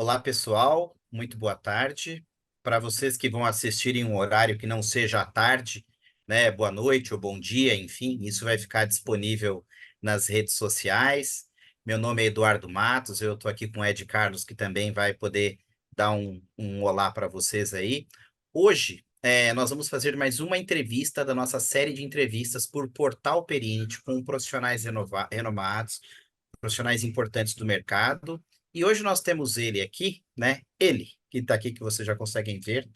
Olá, pessoal. Muito boa tarde. Para vocês que vão assistir em um horário que não seja à tarde, né? Boa noite ou bom dia, enfim, isso vai ficar disponível nas redes sociais. Meu nome é Eduardo Matos, eu estou aqui com o Ed Carlos, que também vai poder dar um olá para vocês aí. Hoje, nós vamos fazer mais uma entrevista da nossa série de entrevistas por Portal Perini, com profissionais renomados, profissionais importantes do mercado. E hoje nós temos ele aqui, né? Ele, que está aqui, que vocês já conseguem ver,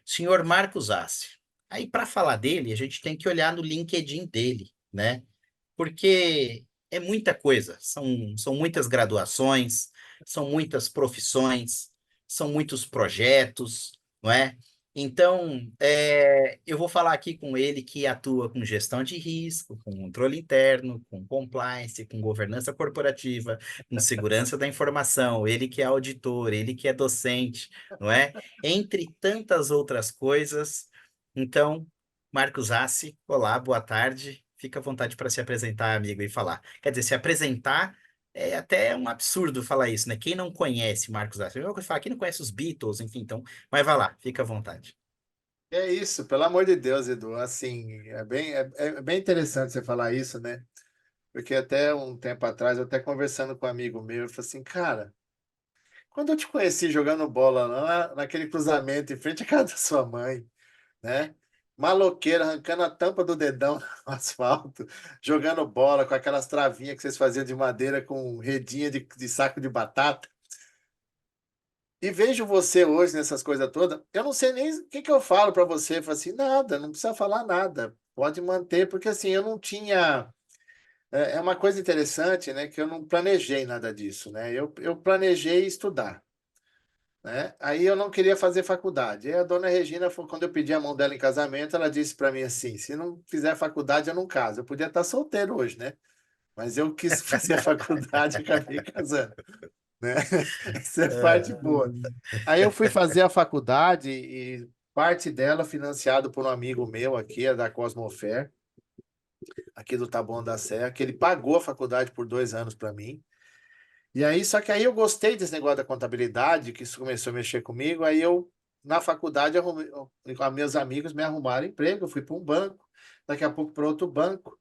senhor Marcos Assi. Aí, para falar dele, a gente tem que olhar no LinkedIn dele, né? Porque é muita coisa, são muitas graduações, são muitas profissões, são muitos projetos, não é? Então, eu vou falar aqui com ele que atua com gestão de risco, com controle interno, com compliance, com governança corporativa, com segurança da informação, ele que é auditor, ele que é docente, não é? Entre tantas outras coisas. Então, Marcos Assi, olá, boa tarde. Fica à vontade para se apresentar, amigo, e falar. Quer dizer, se apresentar é até um absurdo falar isso, né? Quem não conhece Marcos Assi? Eu vou falar, quem não conhece os Beatles, enfim, então, mas vai lá, fica à vontade. É isso, pelo amor de Deus, Edu. Assim, é bem interessante você falar isso, né? Porque até um tempo atrás, eu até conversando com um amigo meu, eu falei assim, cara, quando eu te conheci jogando bola lá naquele cruzamento em frente à casa da sua mãe, né? Maloqueiro, arrancando a tampa do dedão no asfalto, jogando bola com aquelas travinhas que vocês faziam de madeira com redinha de saco de batata. E vejo você hoje nessas coisas todas, eu não sei nem o que que eu falo para você. Eu falo assim, nada, não precisa falar nada, pode manter, porque assim, eu não tinha. É uma coisa interessante, né, que eu não planejei nada disso, né? Eu planejei estudar, né? Aí eu não queria fazer faculdade. Aí a dona Regina, quando eu pedi a mão dela em casamento, ela disse para mim assim: se não fizer faculdade, eu não caso. Eu podia estar solteiro hoje, né? Mas eu quis fazer a faculdade e acabei casando, né? Essa é parte Ah, boa. Aí eu fui fazer a faculdade e parte dela financiado por um amigo meu aqui, é da Cosmofer, aqui do Taboão da Serra, que ele pagou a faculdade por 2 anos para mim. E aí, só que aí eu gostei desse negócio da contabilidade, que isso começou a mexer comigo. Aí eu, na faculdade, com meus amigos me arrumaram emprego, eu fui para um banco, daqui a pouco para outro banco.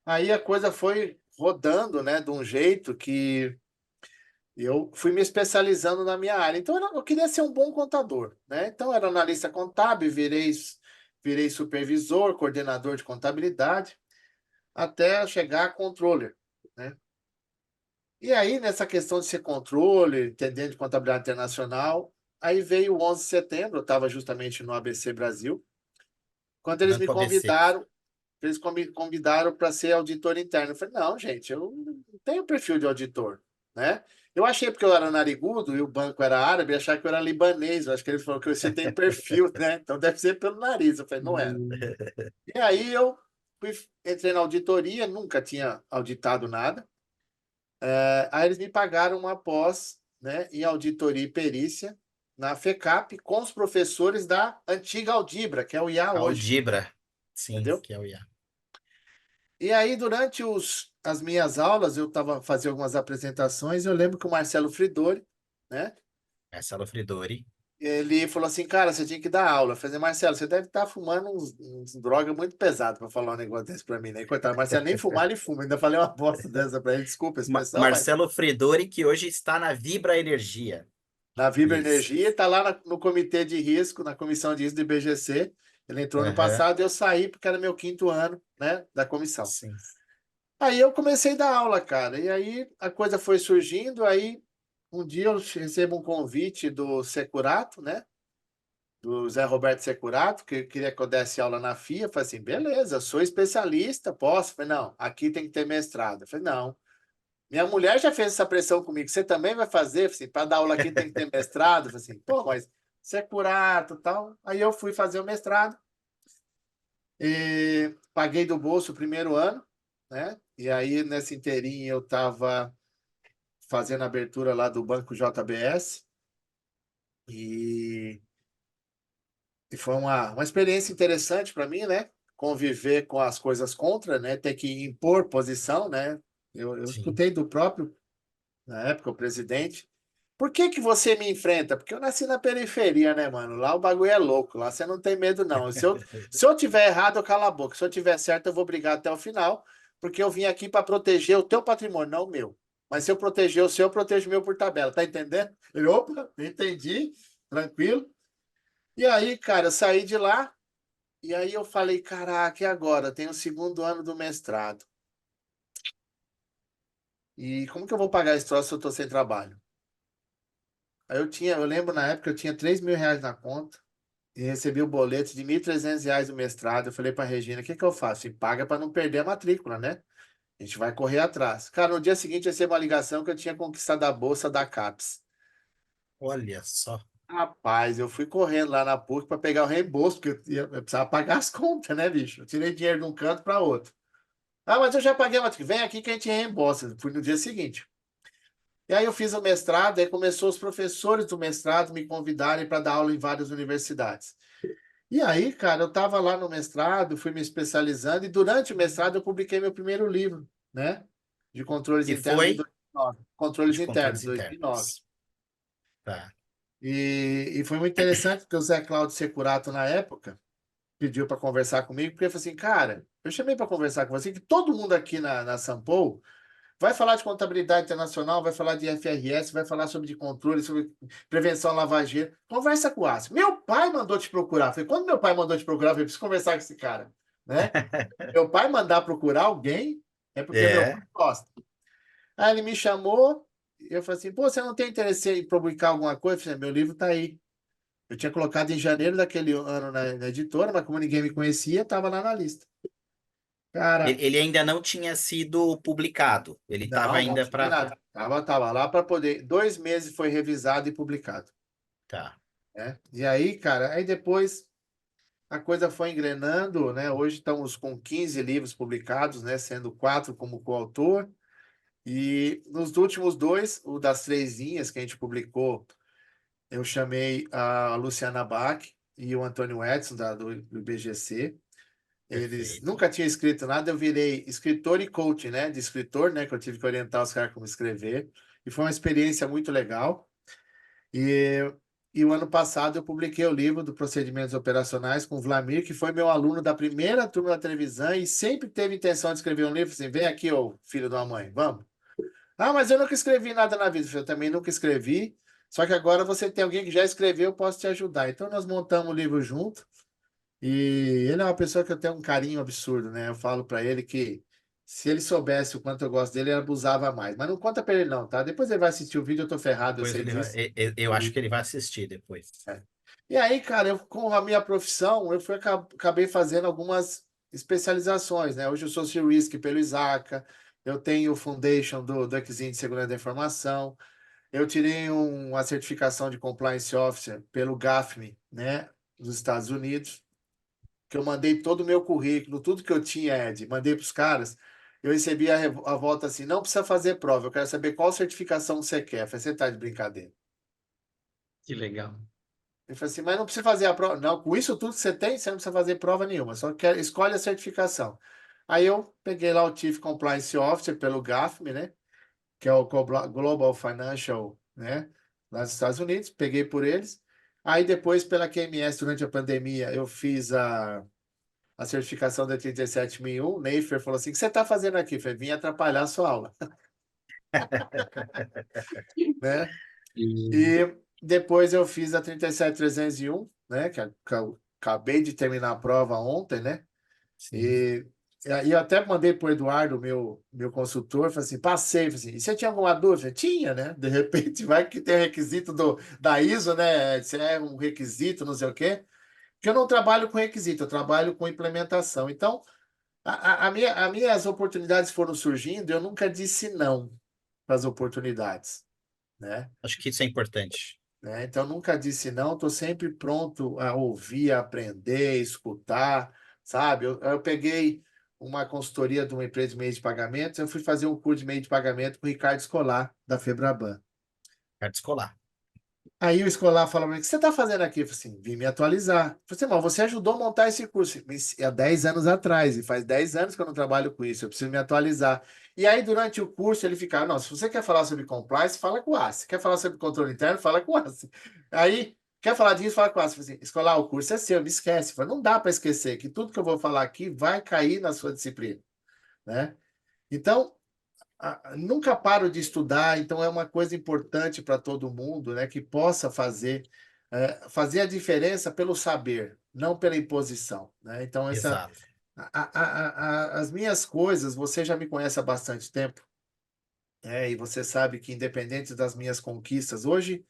Aí a coisa foi rodando, né, de um jeito que eu fui me especializando na minha área. Então, eu queria ser um bom contador, né? Então, eu era analista contábil, virei supervisor, coordenador de contabilidade, até chegar a controller, né? E aí, nessa questão de ser controller, entendendo de contabilidade internacional, aí veio o 11 de setembro, eu estava justamente no ABC Brasil, quando Banco ABC. eles me convidaram para ser auditor interno. Eu falei, não, gente, eu não tenho perfil de auditor, né? Eu achei porque eu era narigudo e o banco era árabe, achar que eu era libanês. Eu acho que ele falou que você tem perfil, né? Então deve ser pelo nariz. Eu falei, não era. E aí eu entrei na auditoria, nunca tinha auditado nada. Aí eles me pagaram uma pós, né, em auditoria e perícia na FECAP com os professores da antiga Aldibra, que é o IA hoje, Aldibra, sim, entendeu? que é o IA. E aí, durante as minhas aulas, eu estava fazendo algumas apresentações, eu lembro que o Marcelo Fridori, né? Marcelo Fridori. Ele falou assim, cara, você tinha que dar aula. Eu falei, Marcelo, você deve estar fumando uns drogas muito pesadas para falar um negócio desse para mim, né? Coitado, Marcelo nem fumar, ele fuma. Ainda falei uma bosta dessa para ele, desculpa a expressão, mas Marcelo Fridori, que hoje está na Vibra Energia. na Vibra Isso. Energia, está lá no comitê de risco, na comissão de risco do IBGC. Ele entrou no Aham, passado e eu saí porque era meu quinto ano, né, da comissão. sim. Aí eu comecei a dar aula, cara. E aí a coisa foi surgindo. Aí um dia eu recebo um convite do Securato, né? Do Zé Roberto Securato, que queria que eu desse aula na FIA. Eu falei assim: beleza, eu sou especialista, posso? Eu falei: não, aqui tem que ter mestrado. Eu falei: não. Minha mulher já fez essa pressão comigo. Você também vai fazer? Eu falei assim, para dar aula aqui tem que ter mestrado? Eu falei assim, pô, mas Securato e tal. Aí eu fui fazer o mestrado e paguei do bolso o primeiro ano, né? E aí, nessa inteirinha, eu estava fazendo a abertura lá do Banco JBS e, e foi uma experiência interessante para mim, né? Conviver com as coisas contra, né? Ter que impor posição, né? Eu Sim. escutei do próprio, na época, o presidente. Por que que você me enfrenta? Porque eu nasci na periferia, né, mano? Lá o bagulho é louco, lá você não tem medo, não. Se eu tiver errado, eu calo a boca. Se eu tiver certo, eu vou brigar até o final, porque eu vim aqui para proteger o teu patrimônio, não o meu. Mas se eu proteger o seu, eu protejo o meu por tabela, tá entendendo? Ele, opa, entendi, tranquilo. E aí, cara, eu saí de lá, e aí eu falei, caraca, e agora? Eu tenho o segundo ano do mestrado. E como que eu vou pagar esse troço se eu tô sem trabalho? Aí eu lembro na época, eu tinha R$ 3.000 na conta. E recebi o boleto de R$ 1.300 do mestrado. Eu falei para Regina, o que que eu faço? E paga para não perder a matrícula, né? A gente vai correr atrás. Cara, no dia seguinte eu recebi uma ligação que eu tinha conquistado a bolsa da CAPES. Olha só. Rapaz, eu fui correndo lá na PUC para pegar o reembolso, porque eu precisava pagar as contas, né, bicho? Eu tirei dinheiro de um canto para outro. Ah, mas eu já paguei a matrícula. Vem aqui que a gente reembolsa. Fui no dia seguinte. E aí eu fiz o mestrado, aí começou os professores do mestrado me convidarem para dar aula em várias universidades. E aí, cara, eu estava lá no mestrado, fui me especializando, e durante o mestrado eu publiquei meu primeiro livro, né? De controles E internos em foi 2009. Controles de internos, controles 2009. internos. Tá. E foi muito interessante, porque o Zé Cláudio Securato, na época, pediu para conversar comigo, porque ele falou assim, cara, eu chamei para conversar com você, que todo mundo aqui na Sampo vai falar de contabilidade internacional, vai falar de FRS, vai falar sobre de controle, sobre prevenção lavageira. Conversa com o Aço. Meu pai mandou te procurar. Eu falei, quando meu pai mandou te procurar, eu falei, preciso conversar com esse cara, né? Meu pai mandar procurar alguém é porque meu pai É. gosta. Aí ele me chamou, eu falei assim, pô, você não tem interesse em publicar alguma coisa? Eu falei, meu livro tá aí. Eu tinha colocado em janeiro daquele ano na editora, mas como ninguém me conhecia, estava lá na lista. Cara, Ele ainda não tinha sido publicado. Ele estava não ainda tinha para. nada. Tava lá para poder. 2 meses foi revisado e publicado, Tá. né? E aí, cara, aí depois a coisa foi engrenando, né? Hoje estamos com 15 livros publicados, né? Sendo quatro como coautor. E nos últimos dois, o das Três Linhas que a gente publicou, eu chamei a Luciana Bach e o Antônio Edson, do IBGC. Eles Perfeito. nunca tinham escrito nada, eu virei escritor e coach, né? De escritor, né? Que eu tive que orientar os caras como escrever. E foi uma experiência muito legal. E, e o ano passado eu publiquei o livro do Procedimentos Operacionais com o Vlamir, que foi meu aluno da primeira turma da televisão e sempre teve intenção de escrever um livro. Assim, vem aqui, ô filho da mãe, vamos. Ah, mas eu nunca escrevi nada na vida. Eu também nunca escrevi. Só que agora você tem alguém que já escreveu, eu posso te ajudar. Então nós montamos o livro junto. E ele é uma pessoa que eu tenho um carinho absurdo, né? Eu falo para ele que se ele soubesse o quanto eu gosto dele, ele abusava mais. Mas não conta para ele não, tá? Depois ele vai assistir o vídeo, eu tô ferrado, eu Depois sei ele vai. disso. Eu acho que ele vai assistir depois. É. E aí, cara, com a minha profissão, acabei fazendo algumas especializações, né? Hoje eu sou Risk pelo ISACA, eu tenho o Foundation do Exim de Segurança da Informação, eu tirei uma certificação de Compliance Officer pelo GAFME, né? Dos Estados Unidos, que eu mandei todo o meu currículo, tudo que eu tinha, Ed, mandei para os caras. Eu recebi a volta assim: não precisa fazer prova, eu quero saber qual certificação você quer. Eu falei, você tá de brincadeira. Que legal. Ele falou assim, mas não precisa fazer a prova. Não, com isso tudo que você tem, você não precisa fazer prova nenhuma, só quer, escolhe a certificação. Aí eu peguei lá o Chief Compliance Officer pelo GAFME, né? Que é o Global Financial, né? Lá nos Estados Unidos, peguei por eles. Aí depois, pela QMS, durante a pandemia, eu fiz a certificação da 37001. Neifer falou assim, o que você está fazendo aqui? Eu falei, vim atrapalhar a sua aula, né? E E depois eu fiz a 37301, né? Que eu acabei de terminar a prova ontem, né? Sim. E aí eu até mandei para o Eduardo, meu consultor, falei assim, passei, falei assim, e você tinha alguma dúvida? Tinha, né? De repente vai que tem requisito da ISO, né? Se é um requisito, não sei o quê. Porque eu não trabalho com requisito, eu trabalho com implementação. Então, as minhas oportunidades foram surgindo, eu nunca disse não para as oportunidades, né? Acho que isso é importante. Então, nunca disse não, estou sempre pronto a ouvir, a aprender, escutar, sabe? Eu peguei uma consultoria de uma empresa de meio de pagamento, eu fui fazer um curso de meio de pagamento com o Ricardo Escolar, da Febraban. Carta escolar. Aí o escolar fala para mim, o que você está fazendo aqui? Eu falei assim, vim me atualizar. Eu falei assim, mas você ajudou a montar esse curso. Mas há 10 anos atrás, e faz 10 anos que eu não trabalho com isso, eu preciso me atualizar. E aí, durante o curso, ele fica, não, se você quer falar sobre compliance, fala com o ACE. Quer falar sobre controle interno, fala com o ACE. Aí, quer falar disso, fala com o ACE. Eu falei assim, escolar, o curso é seu, me esquece. Eu falei, não dá para esquecer que tudo que eu vou falar aqui vai cair na sua disciplina, né? Então, nunca paro de estudar, então é uma coisa importante para todo mundo, né, que possa fazer a diferença pelo saber, não pela imposição, né? Então Exato. as minhas coisas, você já me conhece há bastante tempo, e você sabe que independente das minhas conquistas, hoje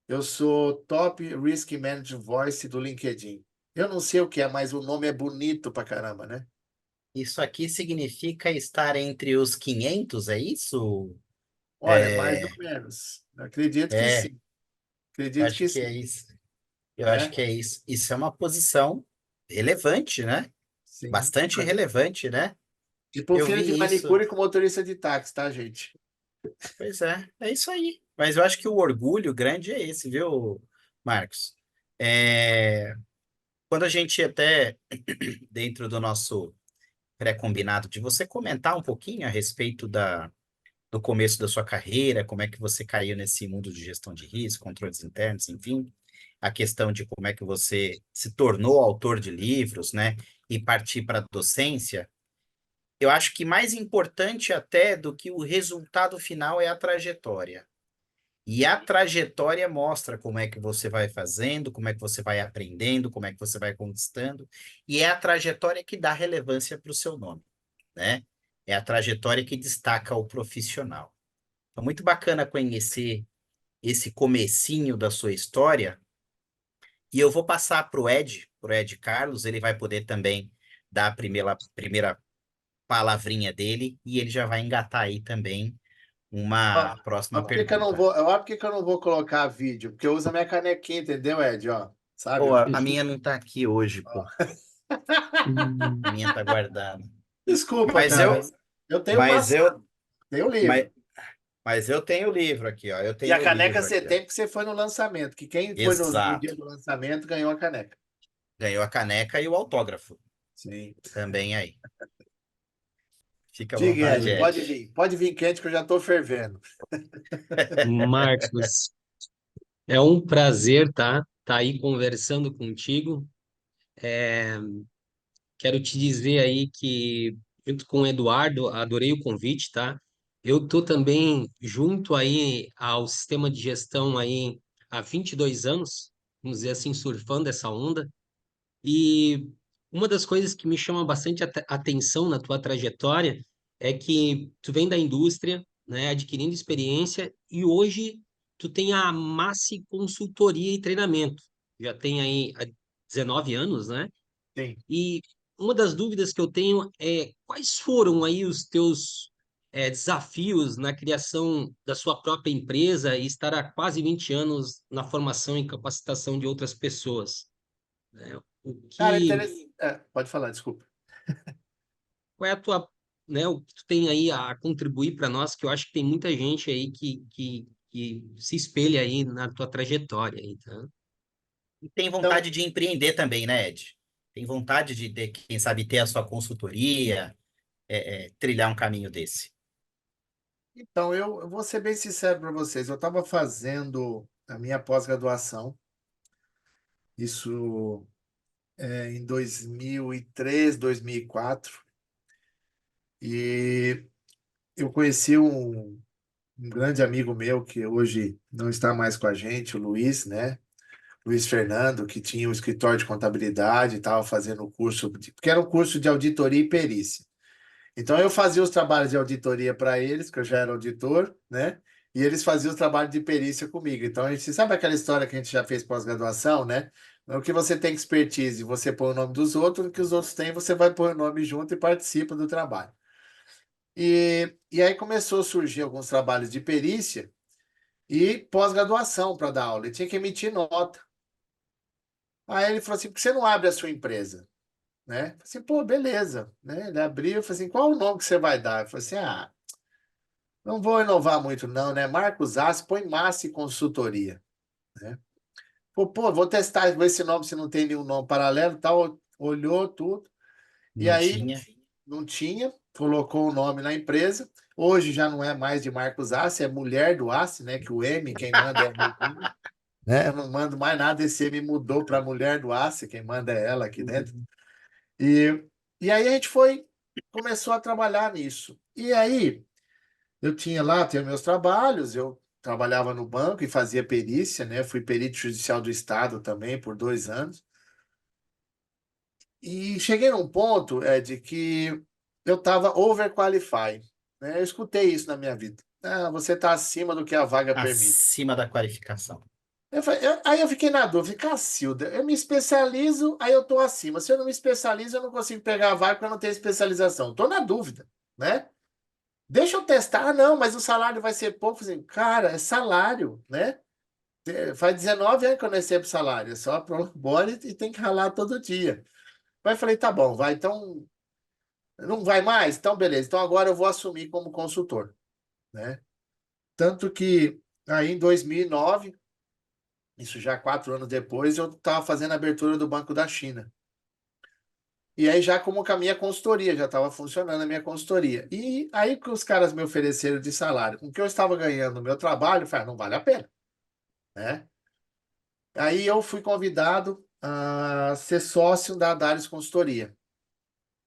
eu sou Top Risk Manager Voice do LinkedIn. Eu não sei o que é, mas o nome é bonito pra caramba, né? Isso aqui significa estar entre os 500, é isso? Olha, mais ou É, menos. Acredito que é, sim. eu Acredito acho que que é sim. isso. Eu acho É, que é isso. Isso é uma posição relevante, né? sim. Bastante relevante, né? Tipo um Eu filho de vi isso. manicure com motorista de táxi, tá, gente? Pois é isso aí. Mas eu acho que o orgulho grande é esse, viu, Marcos? É, quando a gente até, dentro do nosso pré-combinado, de você comentar um pouquinho a respeito do começo da sua carreira, como é que você caiu nesse mundo de gestão de risco, controles internos, enfim, a questão de como é que você se tornou autor de livros, né, e partir para a docência. Eu acho que mais importante até do que o resultado final é a trajetória. E a trajetória mostra como é que você vai fazendo, como é que você vai aprendendo, como é que você vai conquistando, e é a trajetória que dá relevância para o seu nome, né? É a trajetória que destaca o profissional. Então, muito bacana conhecer esse comecinho da sua história, e eu vou passar para o Ed Carlos, ele vai poder também dar a primeira palavrinha dele, e ele já vai engatar aí também Ó, uma ó, próxima por que que eu não pergunta. vou, ó, por que que eu não vou colocar vídeo? Porque eu uso a minha canequinha, entendeu, Ed? Ó, sabe? Pô, Ó. a minha não tá aqui hoje, pô. A minha tá guardada. Desculpa, Mas cara. eu, Eu tenho mas passado, eu, tenho mas, livro. mas eu tenho o livro aqui, ó. Eu E a tenho o caneca livro você aqui, ó. tem porque você foi no lançamento. Que quem foi no dia Exato. do lançamento ganhou a caneca. Ganhou a caneca e o autógrafo Sim. também aí. Fica à Diga, vontade, Ed, pode Ed. vir. Pode vir quente que eu já estou fervendo. Marcos, é um prazer, tá aí conversando contigo. Quero te dizer aí que, junto com o Eduardo, adorei o convite, tá? Eu tô também junto aí ao sistema de gestão aí há 22 anos, vamos dizer assim, surfando essa onda. E uma das coisas que me chama bastante atenção na tua trajetória é que tu vem da indústria, né, adquirindo experiência e hoje tu tem a Massi Consultoria e Treinamento. Já tem aí há 19 anos, né? Sim. E uma das dúvidas que eu tenho é quais foram aí os teus desafios na criação da sua própria empresa e estar há quase 20 anos na formação e capacitação de outras pessoas, né? O Cara, que, interessante. Pode falar, desculpa. qual é a tua, né, o que tu tem aí a contribuir para nós, que eu acho que tem muita gente aí que se espelha aí na tua trajetória aí, tá? E tem Então, vontade de empreender também, né, Ed? Tem vontade de ter, quem sabe, ter a sua consultoria, trilhar um caminho desse. Então, eu vou ser bem sincero para vocês. Eu estava fazendo a minha pós-graduação, isso em 2003, 2004, e eu conheci um grande amigo meu que hoje não está mais com a gente, o Luiz, né? Luiz Fernando, que tinha um escritório de contabilidade, estava fazendo o curso, porque era um curso de auditoria e perícia. Então eu fazia os trabalhos de auditoria para eles, que eu já era auditor, né? E eles faziam os trabalhos de perícia comigo. Então a gente sabe aquela história que a gente já fez pós-graduação, né? O que você tem expertise, você põe o nome dos outros, o que os outros têm, você vai pôr o nome junto e participa do trabalho. E aí começou a surgir alguns trabalhos de perícia e pós-graduação para dar aula. E tinha que emitir nota. Aí ele falou assim: por que você não abre a sua empresa? Né? Eu falei assim, pô, beleza. Né? Ele abriu, eu falei assim, qual o nome que você vai dar? Eu falei assim, não vou inovar muito não, né? Marcos Assi, põe Massi Consultoria. né? Pô, vou testar, ver esse nome, se não tem nenhum nome paralelo, tal. Olhou tudo. E Não aí tinha. não tinha, colocou o nome na empresa. Hoje já não é mais de Marcos Assi, é Mulher do Assi, né? Que o M, quem manda é a Regina, né? Eu não mando mais nada, esse M mudou para Mulher do Assi, quem manda é ela aqui dentro. E, e aí a gente começou a trabalhar nisso. E aí eu tinha meus trabalhos, eu trabalhava no banco e fazia perícia, né? Fui perito judicial do Estado também por 2 anos. E cheguei num ponto, de que eu estava overqualified, né? Eu escutei isso na minha vida. Ah, você está acima do que a vaga permite. Acima da qualificação. Aí eu fiquei na dúvida, Cacilda, eu me especializo, aí eu estou acima. Se eu não me especializo, eu não consigo pegar a vaga porque eu não tenho especialização. Estou na dúvida, né? Deixa eu testar. Ah, não, mas o salário vai ser pouco. Assim, cara, é salário, né? Faz 19 anos que eu não recebo salário, é só para embora e tem que ralar todo dia. Mas eu falei, tá bom, vai, então não vai mais? Então, beleza. Então agora eu vou assumir como consultor, né? Tanto que aí em 2009, isso já 4 anos depois, eu estava fazendo a abertura do Banco da China. E aí já como com a minha consultoria, já estava funcionando a minha consultoria. E aí que os caras me ofereceram de salário, com o que eu estava ganhando no meu trabalho, eu falei, ah, não vale a pena, né? Aí eu fui convidado a ser sócio da Adares Consultoria.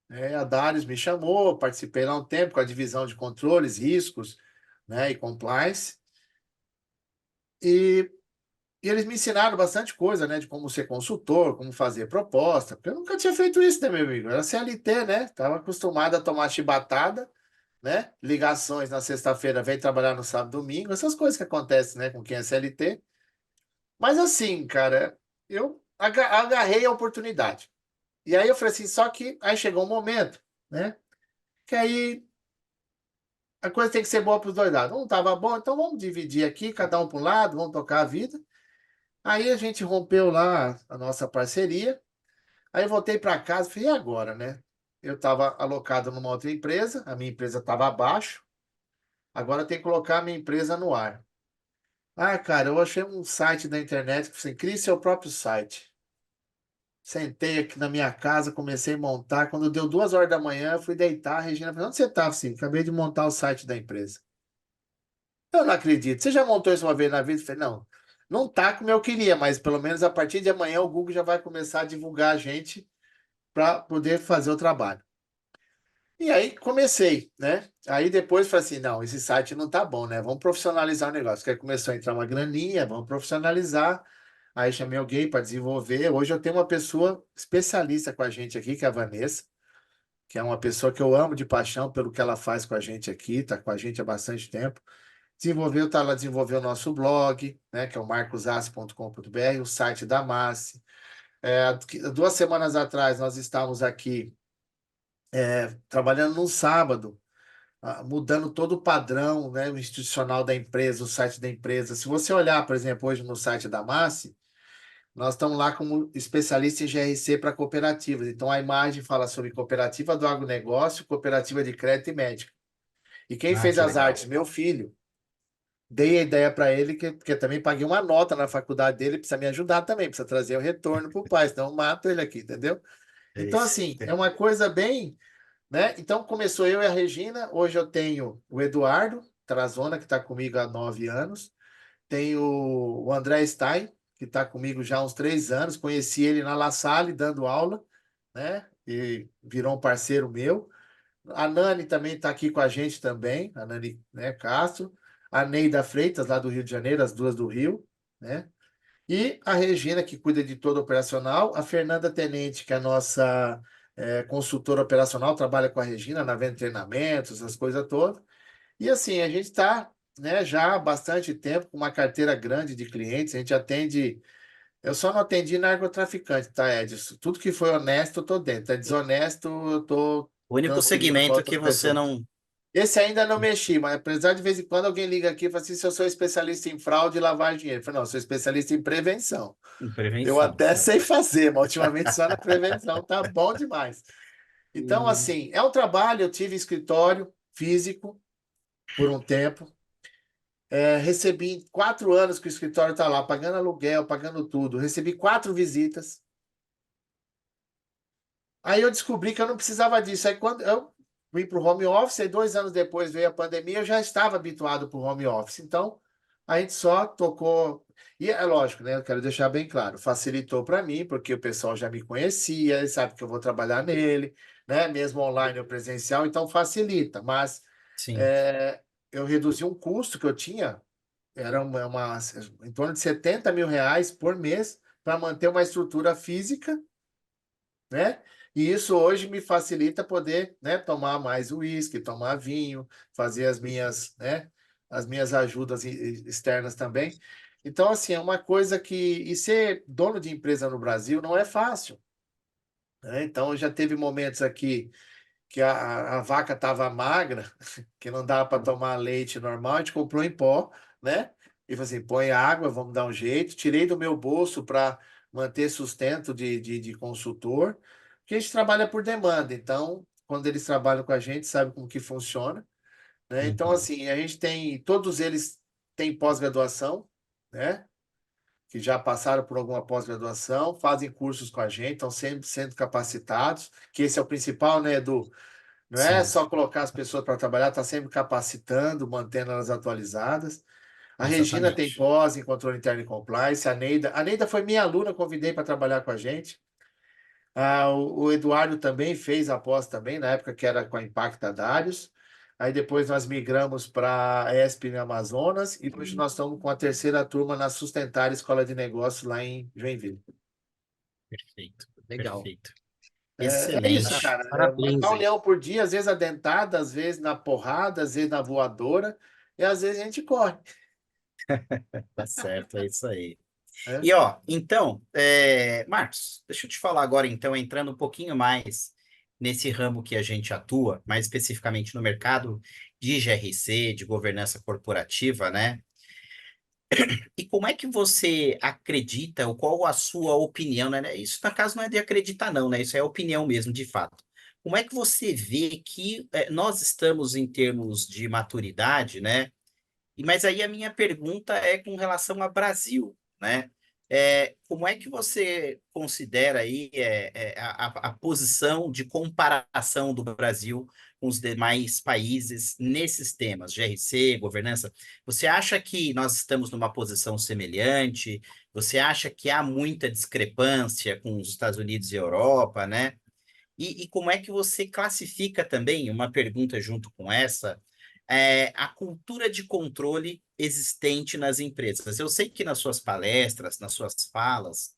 A Adares me chamou, participei lá um tempo com a divisão de controles, riscos, né, e compliance. E, e eles me ensinaram bastante coisa, né, de como ser consultor, como fazer proposta, porque eu nunca tinha feito isso, né, meu amigo? Eu era CLT, né? Estava acostumado a tomar chibatada, né? Ligações na sexta-feira, vem trabalhar no sábado, domingo, essas coisas que acontecem, né, com quem é CLT. Mas assim, cara, eu agarrei a oportunidade. E aí eu falei assim, só que aí chegou um momento, né? Que aí a coisa tem que ser boa para os dois lados. Não estava bom, então vamos dividir aqui, cada um para um lado, vamos tocar a vida. Aí a gente rompeu lá a nossa parceria. Aí eu voltei para casa e falei, e agora, né? Eu estava alocado numa outra empresa, a minha empresa estava abaixo, agora tem que colocar a minha empresa no ar. Ah, cara, eu achei um site da internet que você cria seu próprio site. Sentei aqui na minha casa, comecei a montar. Quando deu 2 horas da manhã, eu fui deitar. A Regina falou: onde você estava, assim? Acabei de montar o site da empresa. Eu não acredito. Você já montou isso uma vez na vida? Eu falei: não, não tá como eu queria, mas pelo menos a partir de amanhã o Google já vai começar a divulgar a gente para poder fazer o trabalho. E aí comecei, né? Aí depois falei assim: não, esse site não tá bom, né? Vamos profissionalizar o negócio. Que aí começou a entrar uma graninha, vamos profissionalizar. Aí chamei alguém para desenvolver. Hoje eu tenho uma pessoa especialista com a gente aqui, que é a Vanessa, que é uma pessoa que eu amo de paixão pelo que ela faz com a gente aqui, tá com a gente há bastante tempo. Ela desenvolveu o nosso blog, né, que é o marcosassi.com.br, o site da Massi. 2 semanas atrás nós estávamos aqui trabalhando num sábado, mudando todo o padrão, né, o institucional da empresa, o site da empresa. Se você olhar, por exemplo, hoje no site da Massi, nós estamos lá como especialista em GRC para cooperativas. Então, a imagem fala sobre cooperativa do agronegócio, cooperativa de crédito e médica. E quem Ah, fez que as legal. artes? Meu filho. Dei a ideia para ele, que eu também paguei uma nota na faculdade dele, precisa me ajudar também, precisa trazer o retorno para o pai, senão eu mato ele aqui, entendeu? É Então, isso. assim, é uma coisa bem, né? Então, começou eu e a Regina, hoje eu tenho o Eduardo Trazona, que está comigo há 9 anos, tenho o André Stein, que está comigo já há uns 3 anos, conheci ele na La Salle, dando aula, né? E virou um parceiro meu. A Nani também está aqui com a gente também, a Nani, né, Castro, a Neida Freitas, lá do Rio de Janeiro, as duas do Rio, né? E a Regina, que cuida de todo o operacional, a Fernanda Tenente, que é a nossa consultora operacional, trabalha com a Regina na venda de treinamentos, essas coisas todas. E assim, a gente está, né, já há bastante tempo com uma carteira grande de clientes, a gente atende. Eu só não atendi narcotraficante, tá, Edson? Tudo que foi honesto, eu tô dentro. É desonesto, eu tô O único transferindo para segmento outras que você pessoas. não. Esse ainda não mexi, mas apesar de vez em quando alguém liga aqui e fala assim, se eu sou especialista em fraude e lavagem de dinheiro. Eu falo, não, eu sou especialista em prevenção. Em Eu prevenção, até sim. sei fazer, mas ultimamente só na prevenção tá bom demais. Então, Hum. assim, é um trabalho, eu tive escritório físico por um tempo, Recebi 4 anos que o escritório está lá, pagando aluguel, pagando tudo. Recebi 4 visitas. Aí eu descobri que eu não precisava disso. Aí quando eu vim para o home office, aí 2 anos depois veio a pandemia, eu já estava habituado para o home office. Então, a gente só tocou. E é lógico, né? Eu quero deixar bem claro, facilitou para mim, porque o pessoal já me conhecia, ele sabe que eu vou trabalhar nele, né? Mesmo online ou presencial, então facilita. Mas Sim, é, eu reduzi um custo que eu tinha, era em torno de R$ 70.000 por mês para manter uma estrutura física, né? E isso hoje me facilita poder, né, tomar mais uísque, tomar vinho, fazer as minhas ajudas externas também. Então, assim, é uma coisa que. E ser dono de empresa no Brasil não é fácil, né? Então, já teve momentos aqui que a vaca estava magra, que não dava para tomar leite normal, a gente comprou em pó, né? E falou assim: põe água, vamos dar um jeito. Tirei do meu bolso para manter sustento de consultor, porque a gente trabalha por demanda. Então, quando eles trabalham com a gente, sabe como que funciona, né? Então, uhum, assim, a gente todos eles têm pós-graduação, né? Que já passaram por alguma pós-graduação, fazem cursos com a gente, estão sempre sendo capacitados, que esse é o principal, né, Edu? Não é sim, só colocar as pessoas para trabalhar, está sempre capacitando, mantendo elas atualizadas. A Regina tem exatamente. pós em controle interno e compliance. A Neida foi minha aluna, convidei para trabalhar com a gente. O Eduardo também fez a pós também, na época que era com a Impacta Darius. Aí depois nós migramos para a ESP no Amazonas e hoje nós estamos com a terceira turma na Sustentar Escola de Negócios lá em Joinville. Perfeito, Legal. perfeito. É isso, Excelente. cara. Parabéns Matar um aí. leão por dia, às vezes adentada, às vezes na porrada, às vezes na voadora, e às vezes a gente corre, Tá certo, é isso aí. né? E ó, então, Marcos, deixa eu te falar agora, então, entrando um pouquinho mais nesse ramo que a gente atua, mais especificamente no mercado de GRC, de governança corporativa, né? E como é que você acredita, ou qual a sua opinião, né? Isso, na caso, não é de acreditar, não, né? Isso é opinião mesmo, de fato. Como é que você vê que nós estamos em termos de maturidade, né? Mas aí a minha pergunta é com relação ao Brasil, né? Como é que você considera aí a posição de comparação do Brasil com os demais países nesses temas, GRC, governança? Você acha que nós estamos numa posição semelhante? Você acha que há muita discrepância com os Estados Unidos e Europa, né? E como é que você classifica também, uma pergunta junto com essa, a cultura de controle existente nas empresas? Eu sei que nas suas palestras, nas suas falas,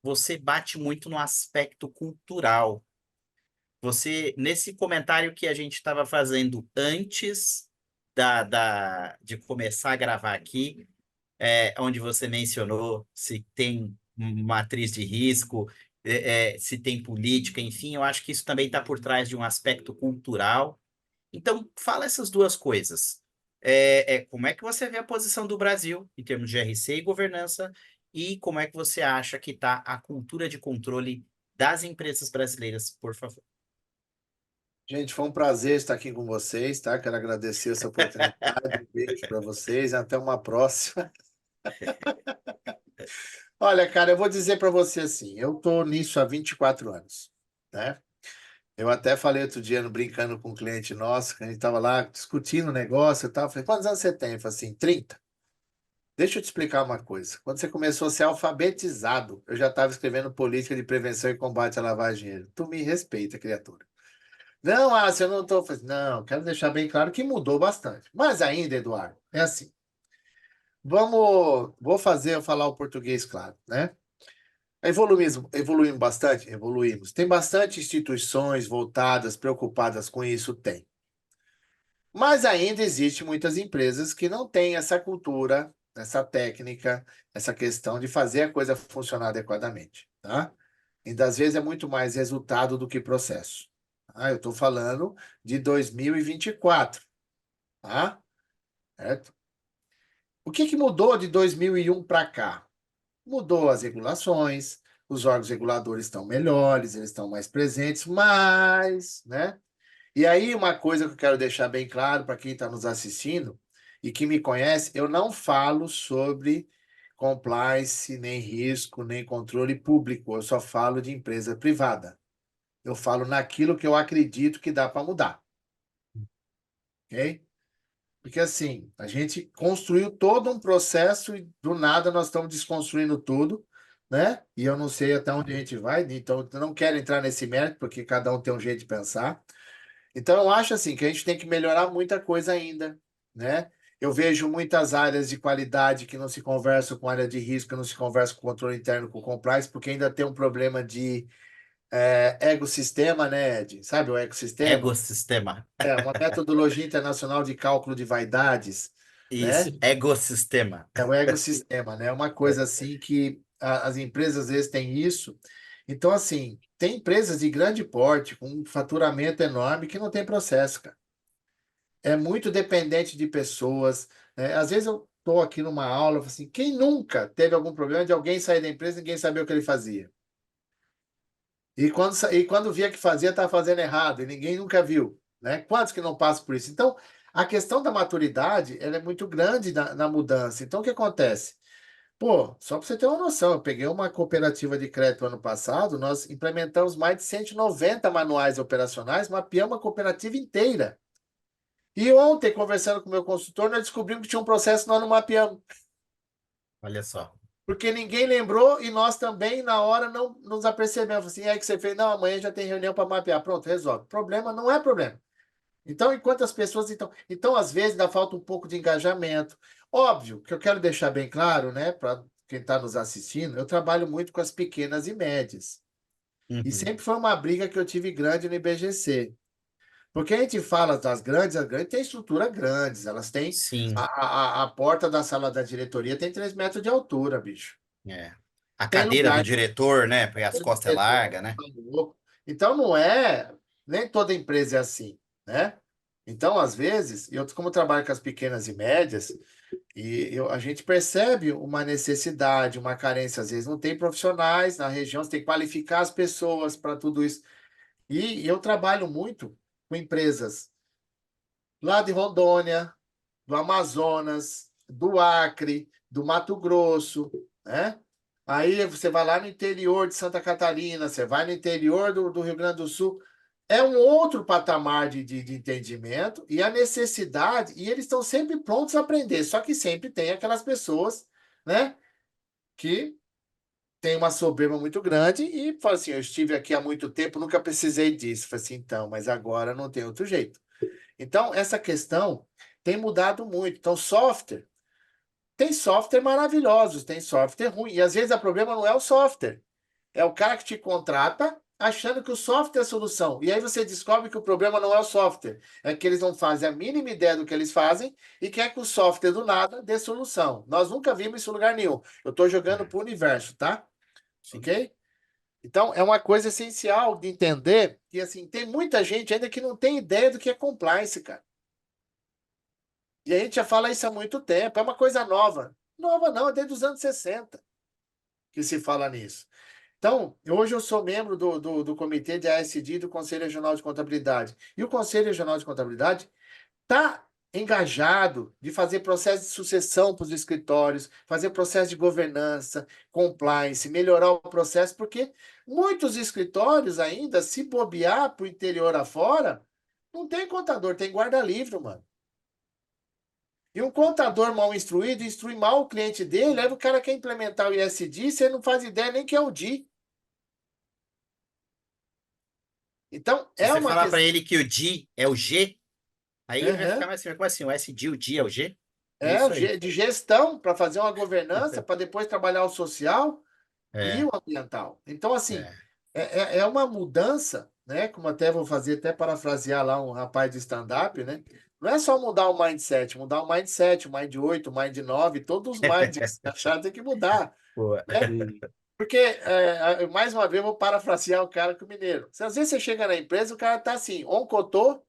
você bate muito no aspecto cultural. Você, nesse comentário que a gente estava fazendo antes de começar a gravar aqui, onde você mencionou se tem matriz de risco, se tem política, enfim, eu acho que isso também está por trás de um aspecto cultural. Então, fala essas duas coisas. Como é que você vê a posição do Brasil em termos de RC e governança, e como é que você acha que está a cultura de controle das empresas brasileiras, por favor? Gente, foi um prazer estar aqui com vocês, tá? Quero agradecer essa oportunidade. Um beijo para vocês. Até uma próxima. Olha, cara, eu vou dizer para você assim, eu tô nisso há 24 anos, né? Eu até falei outro dia, brincando com um cliente nosso, que a gente estava lá discutindo o negócio e tal. Eu falei: quantos anos você tem? Ele falou assim: 30. Deixa eu te explicar uma coisa. Quando você começou a ser alfabetizado, eu já estava escrevendo política de prevenção e combate à lavagem de dinheiro. Tu me respeita, criatura. Não, se eu não estou. Não, quero deixar bem claro que mudou bastante. Mas ainda, Eduardo, é assim. Vou falar o português claro, né? Evoluímos bastante? Evoluímos. Tem bastante instituições voltadas, preocupadas com isso? Tem. Mas ainda existe muitas empresas que não têm essa cultura, essa técnica, essa questão de fazer a coisa funcionar adequadamente, tá? E das vezes é muito mais resultado do que processo. Eu estou falando de 2024, tá? Certo? O que mudou de 2001 para cá? Mudou as regulações, os órgãos reguladores estão melhores, eles estão mais presentes, mas, né? E aí, uma coisa que eu quero deixar bem claro para quem está nos assistindo, e que me conhece, eu não falo sobre compliance, nem risco, nem controle público. Eu só falo de empresa privada. Eu falo naquilo que eu acredito que dá para mudar, ok? Porque assim, a gente construiu todo um processo e do nada nós estamos desconstruindo tudo, né? E eu não sei até onde a gente vai, então eu não quero entrar nesse mérito, porque cada um tem um jeito de pensar. Então, eu acho assim que a gente tem que melhorar muita coisa ainda, né? Eu vejo muitas áreas de qualidade que não se conversam com área de risco, não se conversam com controle interno, com compliance, porque ainda tem um problema de ecossistema, né, Ed? Sabe o ecossistema? Ecossistema. É uma metodologia internacional de cálculo de vaidades, Isso, né? ecossistema. É o ecossistema, né? É uma coisa assim que as empresas às vezes têm isso. Então, assim, tem empresas de grande porte, com um faturamento enorme, que não tem processo, cara. É muito dependente de pessoas, né? Às vezes eu estou aqui numa aula, eu falo assim, quem nunca teve algum problema de alguém sair da empresa e ninguém sabia o que ele fazia? E quando via que fazia, estava fazendo errado, e ninguém nunca viu, né? Quantos que não passam por isso? Então, a questão da maturidade, ela é muito grande na mudança. Então, o que acontece? Pô, só para você ter uma noção, eu peguei uma cooperativa de crédito ano passado, nós implementamos mais de 190 manuais operacionais, mapeamos a cooperativa inteira. E ontem, conversando com o meu consultor, nós descobrimos que tinha um processo que nós não mapeamos, Olha só. porque ninguém lembrou e nós também, na hora, não nos apercebemos. Assim, é que você fez, não, amanhã já tem reunião para mapear. Pronto, resolve. Problema não é problema. Então, enquanto as pessoas. Então, às vezes, dá falta um pouco de engajamento. Óbvio que eu quero deixar bem claro, né, para quem está nos assistindo, eu trabalho muito com as pequenas e médias. E Uhum. sempre foi uma briga que eu tive grande no IBGC. Porque a gente fala das grandes, as grandes têm estrutura grandes, elas têm. A, Sim, a porta da sala da diretoria tem 3 metros de altura, bicho. é. A Tem cadeira do lugar diretor, né? Porque as que costas é larga, né? tá louco. Então não é, nem toda empresa é assim, né? Então, às vezes, eu como trabalho com as pequenas e médias, a gente percebe uma necessidade, uma carência, às vezes não tem profissionais na região, você tem que qualificar as pessoas para tudo isso. E eu trabalho muito com empresas lá de Rondônia, do Amazonas, do Acre, do Mato Grosso, né? Aí você vai lá no interior de Santa Catarina, você vai no interior do Rio Grande do Sul. É um outro patamar de entendimento e a necessidade, e eles estão sempre prontos a aprender, só que sempre tem aquelas pessoas, né, que têm uma soberba muito grande e falam assim: eu estive aqui há muito tempo, nunca precisei disso. Falei assim, então, mas agora não tem outro jeito. Então, essa questão tem mudado muito. Então, software. Tem software maravilhosos, tem software ruim. E às vezes o problema não é o software, é o cara que te contrata achando que o software é a solução. E aí você descobre que o problema não é o software, é que eles não fazem a mínima ideia do que eles fazem e quer que o software do nada dê solução. Nós nunca vimos isso em lugar nenhum. Eu estou jogando É, para o universo, tá? sim. Ok? Então, é uma coisa essencial de entender que, assim, tem muita gente ainda que não tem ideia do que é compliance, cara. E a gente já fala isso há muito tempo, é uma coisa nova. Nova não, é desde os anos 60 que se fala nisso. Então, hoje eu sou membro do comitê de ASD do Conselho Regional de Contabilidade. E o Conselho Regional de Contabilidade está engajado de fazer processo de sucessão para os escritórios, fazer processo de governança, compliance, melhorar o processo, porque muitos escritórios ainda, se bobear para o interior afora, não tem contador, tem guarda-livre, mano. E um contador mal instruído instrui mal o cliente dele, aí o cara quer implementar o ISD, você não faz ideia nem que é o DI. Então, Se é você uma falar para questão. ele que o D é o G, aí ele vai ficar Uhum. mais assim, como assim? O SD, o D é o G? É É isso aí. de gestão para fazer uma governança, para depois trabalhar o social e É, o ambiental. Então, assim, é. é uma mudança, né? Como até vou fazer, até parafrasear lá um rapaz de stand-up, né? Não é só mudar o mindset, o mind 8, o mind 9, todos os minds que você achar tem que mudar, Boa. né? Hum. Porque, mais uma vez, eu vou parafrasear o cara com o mineiro. Se às vezes você chega na empresa, o cara tá assim, oncotô,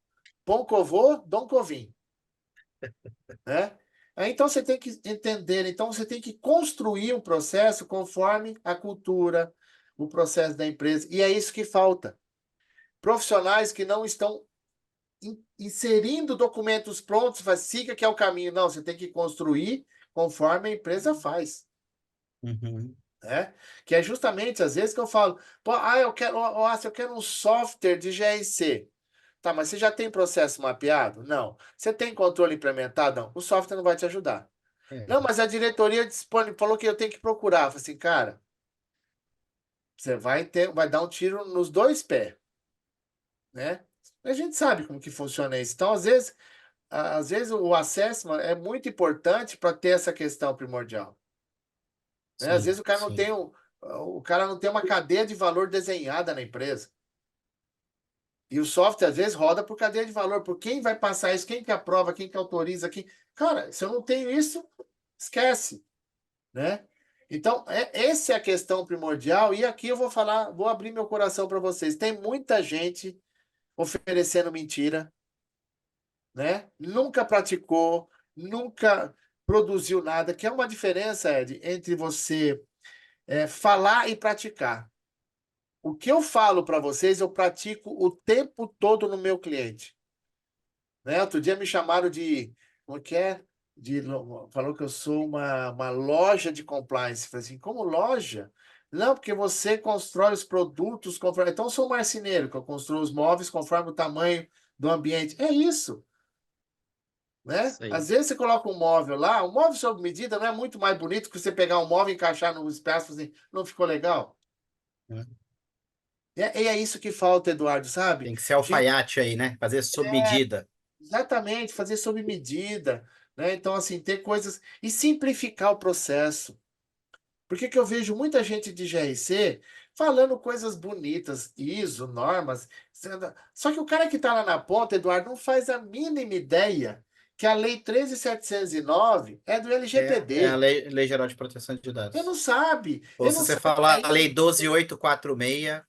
poncovô, doncovim, né? Então você tem que entender, então você tem que construir um processo conforme a cultura, o processo da empresa. E é isso que falta. Profissionais que não estão inserindo documentos prontos, siga que é o caminho. Não, você tem que construir conforme a empresa faz. Uhum. Né? Que é justamente às vezes que eu falo, pô, eu quero um software de GRC. Tá, mas você já tem processo mapeado? Não. Você tem controle implementado? Não. O software não vai te ajudar. É, Não, mas a diretoria falou que eu tenho que procurar. Eu falei assim, cara, você vai dar um tiro nos dois pés, né? A gente sabe como que funciona isso. Então, às vezes o assessment é muito importante para ter essa questão primordial. Né? Às sim, vezes sim. o cara não tem uma cadeia de valor desenhada na empresa. E o software, às vezes, roda por cadeia de valor, por quem vai passar isso, quem que aprova, quem que autoriza, quem... Cara, se eu não tenho isso, esquece, né? Então, essa é a questão primordial, e aqui eu vou falar, vou abrir meu coração para vocês. Tem muita gente oferecendo mentira, né? Nunca praticou, nunca produziu nada, que é uma diferença, Ed, entre você falar e praticar. O que eu falo para vocês, eu pratico o tempo todo no meu cliente. Né? Outro dia me chamaram de, como que é? Falou que eu sou uma loja de compliance. Eu falei assim, como loja? Não, porque você constrói os produtos conforme... Então, eu sou um marceneiro, que eu construo os móveis conforme o tamanho do ambiente. É isso, né? Isso aí. Às vezes você coloca um móvel lá, um móvel sob medida não é muito mais bonito que você pegar um móvel e encaixar no espaço assim, não ficou legal? Né? É isso que falta, Eduardo, sabe? Tem que ser Gente, alfaiate aí, né? Fazer sob medida. exatamente, fazer sob medida, né? Então, assim, ter coisas e simplificar o processo. Por que que eu vejo muita gente de GRC falando coisas bonitas, ISO, normas, só que o cara que está lá na ponta, Eduardo, não faz a mínima ideia que a Lei 13.709 é do É a LGPD. Lei Geral de Proteção de Ele não Dados. sabe, Ou ele se não você sabe que é falar a Lei isso. 12.846,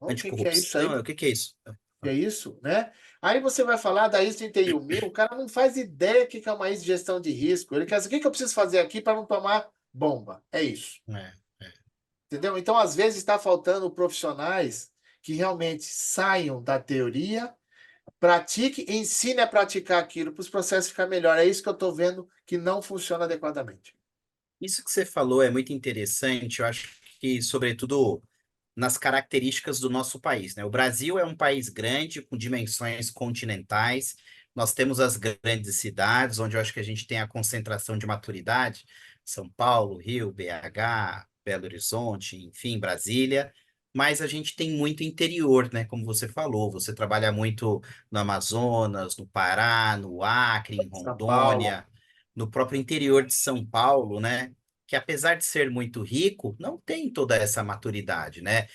O que que é isso anticorrupção, aí? o que que é isso? É isso, né? Aí você vai falar da ISO 31000, o cara não faz ideia que é uma ISO de gestão de risco. Ele quer dizer, o que que eu preciso fazer aqui para não tomar bomba? É isso. É, é. Entendeu? Então, às vezes, está faltando profissionais que realmente saiam da teoria, pratique, ensine a praticar aquilo para os processos ficar melhor. É isso que eu estou vendo que não funciona adequadamente. Isso que você falou é muito interessante, eu acho que, sobretudo, nas características do nosso país, né? O Brasil é um país grande, com dimensões continentais, nós temos as grandes cidades, onde eu acho que a gente tem a concentração de maturidade, São Paulo, Rio, BH, Belo Horizonte, enfim, Brasília, mas a gente tem muito interior, né? Como você falou, você trabalha muito no Amazonas, no Pará, no Acre, em São Paulo. Rondônia, no próprio interior de São Paulo, né? Que apesar de ser muito rico, não tem toda essa maturidade, né?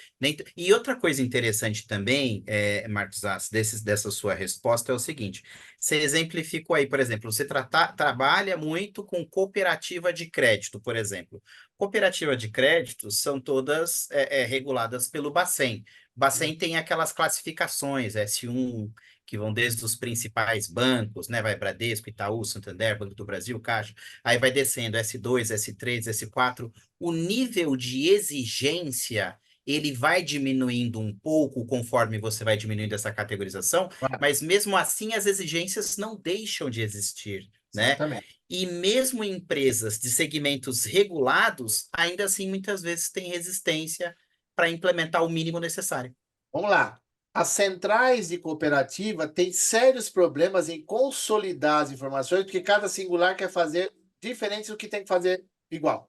E outra coisa interessante também, Marcos Assis, dessa sua resposta é o seguinte: você exemplificou aí, por exemplo, você trabalha muito com cooperativa de crédito, por exemplo. Cooperativa de crédito são todas reguladas pelo Bacen. Bacen tem aquelas classificações, S1, que vão desde os principais bancos, né? Vai Bradesco, Itaú, Santander, Banco do Brasil, Caixa, aí vai descendo S2, S3, S4. O nível de exigência ele vai diminuindo um pouco conforme você vai diminuindo essa categorização, Claro, mas mesmo assim as exigências não deixam de existir, né? exatamente. E mesmo empresas de segmentos regulados, ainda assim muitas vezes têm resistência para implementar o mínimo necessário. Vamos lá. As centrais de cooperativa têm sérios problemas em consolidar as informações, porque cada singular quer fazer diferente do que tem que fazer igual.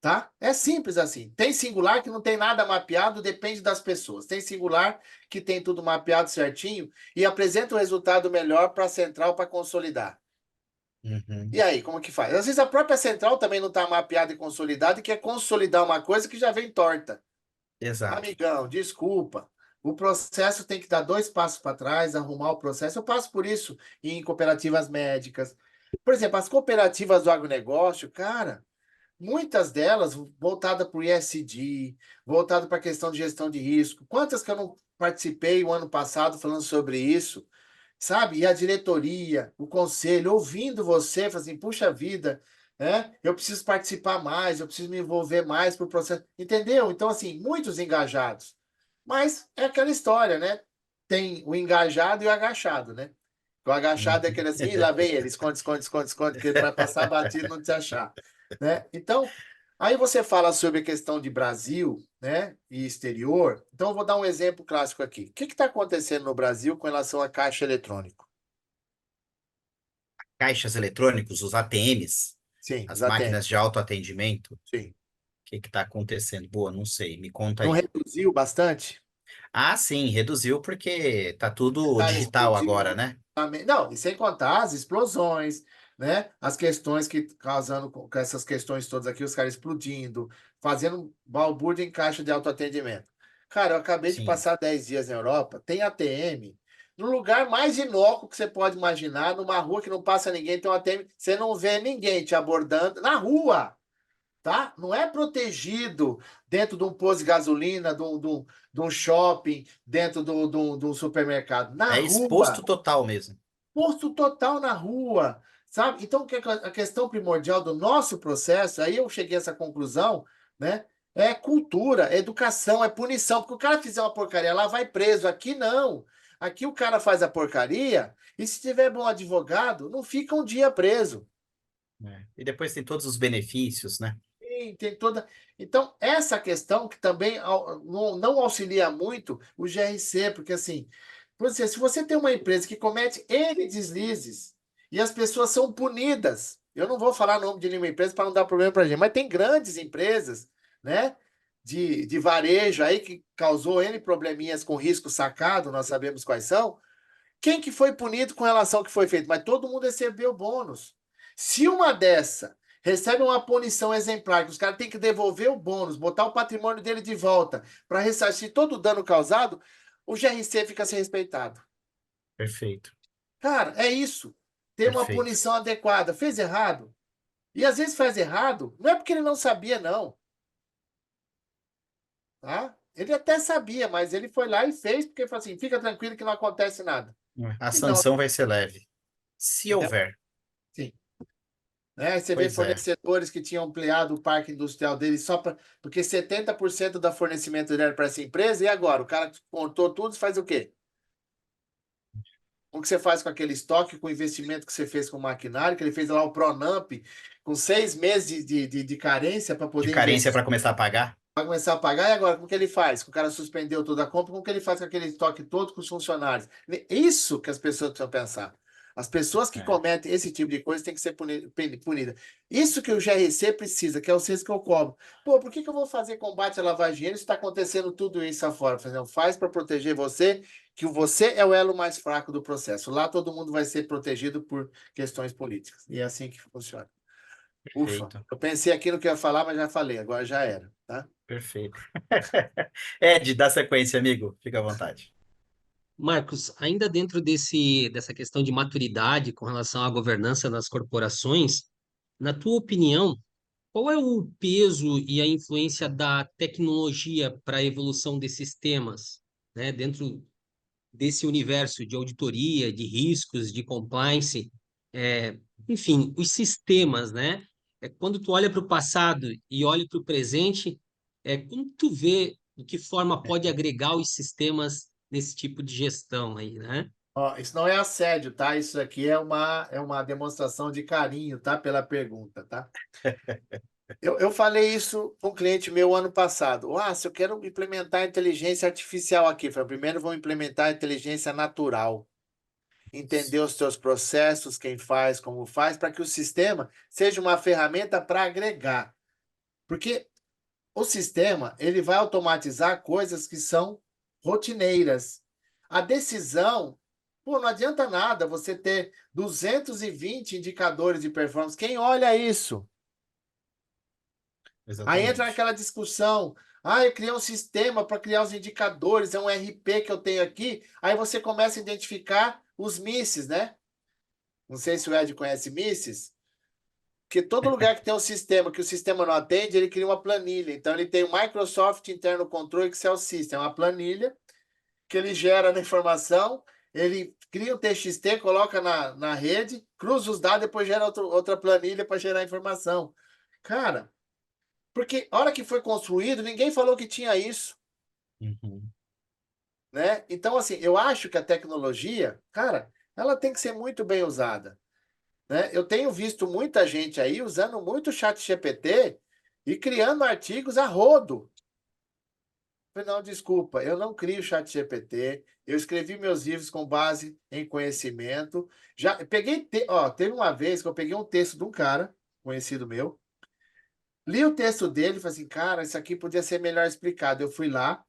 Tá? É simples assim. Tem singular que não tem nada mapeado, depende das pessoas. Tem singular que tem tudo mapeado certinho e apresenta o resultado melhor para a central para consolidar. Uhum. E aí, como que faz? Às vezes a própria central também não está mapeada e consolidada e quer consolidar uma coisa que já vem torta. Exato. Amigão, desculpa. O processo tem que dar dois passos para trás, arrumar o processo. Eu passo por isso em cooperativas médicas. Por exemplo, as cooperativas do agronegócio, cara. Muitas delas voltadas para o ESG, voltada para a questão de gestão de risco. Quantas que eu não participei o ano passado falando sobre isso, sabe? E a diretoria, o conselho, ouvindo você, falando assim, puxa vida, né? Eu preciso participar mais, eu preciso me envolver mais para o processo. Entendeu? Então, assim, muitos engajados. Mas é aquela história, né? Tem o engajado e o agachado, né? O agachado é Uhum. aquele assim, "Ih, lá vem ele, esconde, esconde, esconde, esconde, que ele vai passar batido e não te achar, né? Então, aí você fala sobre a questão de Brasil, né, e exterior. Então, eu vou dar um exemplo clássico aqui. O que está acontecendo no Brasil com relação a caixa eletrônico? Caixas eletrônicos, os ATMs, Sim, os as máquinas ATMs. de autoatendimento, o Sim. que está acontecendo? Boa, não sei, me conta Não aí. reduziu bastante? Ah, sim, reduziu porque tá tudo Está digital agora, explodindo. né? Não, e sem contar as explosões, né? As questões que causando com essas questões todas aqui, os caras explodindo, fazendo balbúrdia em caixa de autoatendimento. Cara, eu acabei de Sim, passar 10 dias na Europa, tem ATM, no lugar mais inócuo que você pode imaginar, numa rua que não passa ninguém, tem um ATM, você não vê ninguém te abordando na rua, tá? Não é protegido dentro de um posto de gasolina, de um shopping, dentro de um supermercado. Na é rua, exposto total mesmo. posto total na rua, sabe? Então, a questão primordial do nosso processo, aí eu cheguei a essa conclusão, né? É cultura, é educação, é punição. Porque o cara fizer uma porcaria lá, vai preso. Aqui não. Aqui o cara faz a porcaria e se tiver bom advogado, não fica um dia preso. É. E depois tem todos os benefícios, né? Sim, tem toda. Então, essa questão que também não auxilia muito o GRC, porque assim, se você tem uma empresa que comete N deslizes e as pessoas são punidas, eu não vou falar o nome de nenhuma empresa para não dar problema para a gente, mas tem grandes empresas, né, de varejo aí que causou N probleminhas com risco sacado, nós sabemos quais são. Quem que foi punido com relação ao que foi feito? Mas todo mundo recebeu bônus. Se uma dessa recebe uma punição exemplar, que os caras têm que devolver o bônus, botar o patrimônio dele de volta para ressarcir todo o dano causado, o GRC fica sem respeitado. Perfeito, Cara, é isso. Ter uma perfeito. punição adequada. Fez errado. E às vezes faz errado, não é porque ele não sabia, não. Tá? Ele até sabia, mas ele foi lá e fez, porque ele falou assim: fica tranquilo que não acontece nada. A E não, sanção vai ser leve, se entendeu? houver. Sim. Né? Você vê Pois é. fornecedores que tinham ampliado o parque industrial deles só para. Porque 70% do fornecimento dele era para essa empresa, e agora? O cara contou tudo e faz o quê? O que você faz com aquele estoque, com o investimento que você fez com o maquinário, que ele fez lá o Pronamp, com 6 meses de carência para De poder carência investir, para começar a pagar? para começar a pagar, e agora? Como que ele faz? O cara suspendeu toda a compra, como que ele faz com aquele estoque todo com os funcionários? Isso que as pessoas precisam pensar. As pessoas que É, cometem esse tipo de coisa têm que ser punidas. Isso que o GRC precisa, que é o senso que eu cobro. Pô, por que eu vou fazer combate à lavagem de dinheiro se está acontecendo tudo isso afora? Faz para proteger você, que você é o elo mais fraco do processo. Lá todo mundo vai ser protegido por questões políticas. E é assim que funciona. Ufa, perfeito, eu pensei aqui no que eu ia falar, mas já falei, agora já era, tá? perfeito. Ed, dá sequência, amigo. Fica à vontade. Marcos, ainda dentro dessa questão de maturidade com relação à governança das corporações, na tua opinião, qual é o peso e a influência da tecnologia para a evolução desses temas, né, dentro desse universo de auditoria, de riscos, de compliance, enfim, os sistemas, né? Quando tu olha para o passado e olha para o presente, como tu vê de que forma pode agregar os sistemas nesse tipo de gestão aí, né? Ó, isso não é assédio, tá? Isso aqui é uma demonstração de carinho, tá? Pela pergunta, tá? Eu falei isso com um cliente meu ano passado. Ah, se eu quero implementar inteligência artificial aqui, foi primeiro vou implementar a inteligência natural. Entender os seus processos, quem faz, como faz, para que o sistema seja uma ferramenta para agregar. Porque o sistema, ele vai automatizar coisas que são rotineiras. A decisão, pô, não adianta nada você ter 220 indicadores de performance. Quem olha isso? Aí entra Exatamente. naquela discussão. Ah, eu criei um sistema para criar os indicadores, é um RP que eu tenho aqui. Aí você começa a identificar os misses, né? Não sei se o Ed conhece misses. Porque todo lugar que tem um sistema que o sistema não atende, ele cria uma planilha. Então, ele tem o Microsoft Internal Control Excel System, uma planilha que ele gera na informação, ele cria o TXT, coloca na rede, cruza os dados, depois gera outra planilha para gerar informação. Cara, porque a hora que foi construído, ninguém falou que tinha isso. Uhum. né? Então, assim, eu acho que a tecnologia, cara, ela tem que ser muito bem usada, né? Eu tenho visto muita gente aí usando muito o chat GPT e criando artigos a rodo. Falei, não, desculpa, eu não crio chat GPT, eu escrevi meus livros com base em conhecimento. Já peguei, ó, teve uma vez que eu peguei um texto de um cara, conhecido meu, li o texto dele e falei assim, cara, isso aqui podia ser melhor explicado. Eu fui lá,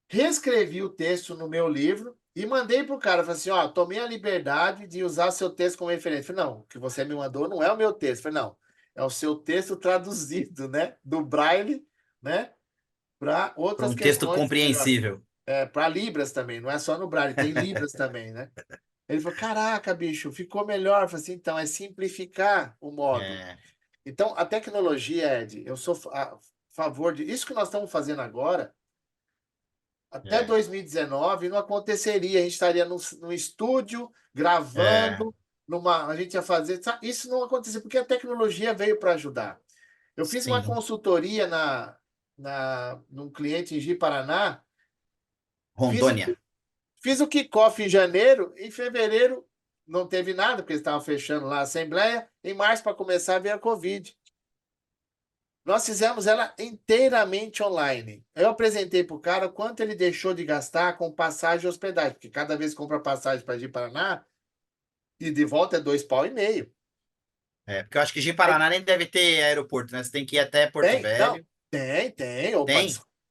reescrevi o texto no meu livro e mandei pro cara. Falei assim, ó, tomei a liberdade de usar seu texto como referência. Falei, não, o que você me mandou não é o meu texto. Falei, não, é o seu texto traduzido, né? Do Braille, né? Para Para outras um texto questões, compreensível. para Libras também, não é só no Braille, tem Libras também, né? Ele falou, caraca, bicho, ficou melhor. Eu falei assim, então, é simplificar o módulo. É, Então, a tecnologia, Ed, eu sou a favor de... Isso que nós estamos fazendo agora, até é, 2019 não aconteceria. A gente estaria num estúdio é, gravando, a gente ia fazer. Isso não aconteceu porque a tecnologia veio para ajudar. Eu fiz uma sim. consultoria num cliente em Ji-Paraná, fiz o, Rondônia. fiz o kickoff em janeiro, em fevereiro não teve nada, porque eles estavam fechando lá a assembleia, em março, para começar, veio a Covid. Nós fizemos ela inteiramente online. Eu apresentei para o cara quanto ele deixou de gastar com passagem e hospedagem, porque cada vez que compra passagem para ir para Paraná, e de volta é 2,5 pau. É, porque eu acho que Aí Ji-Paraná nem deve ter aeroporto, né? Você tem que ir até Porto tem, não, Velho. tem. Opa, Tem?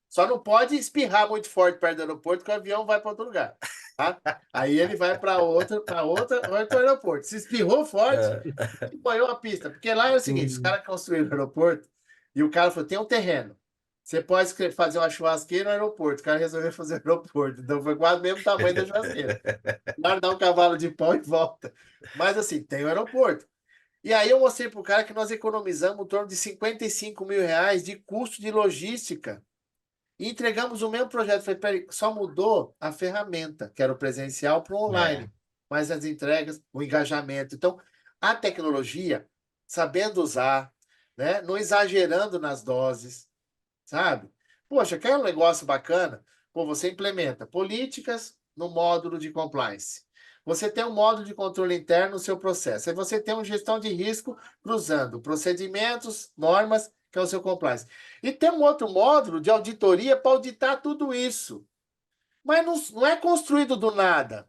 só não pode espirrar muito forte perto do aeroporto, que o avião vai para outro lugar, tá? Aí ele vai outro aeroporto. Se espirrou forte, É. banhou a pista. Porque lá é o seguinte: os Hum. caras construíram o aeroporto e o cara falou: tem um terreno. Você pode fazer uma churrasqueira no aeroporto. O cara resolveu fazer o aeroporto. Então foi quase o mesmo tamanho da churrasqueira. Guardar um cavalo de pau e volta. Mas assim, tem o aeroporto. E aí eu mostrei para o cara que nós economizamos em torno de R$ 55 mil de custo de logística. E entregamos o mesmo projeto. Falei, peraí, só mudou a ferramenta, que era o presencial para o É, online. Mas as entregas, o engajamento. Então, a tecnologia, sabendo usar, né? Não exagerando nas doses, sabe? Poxa, quer um negócio bacana? Pô, você implementa políticas no módulo de compliance. Você tem um módulo de controle interno no seu processo. Aí você tem uma gestão de risco cruzando procedimentos, normas, que é o seu compliance. E tem um outro módulo de auditoria para auditar tudo isso. Mas não é construído do nada.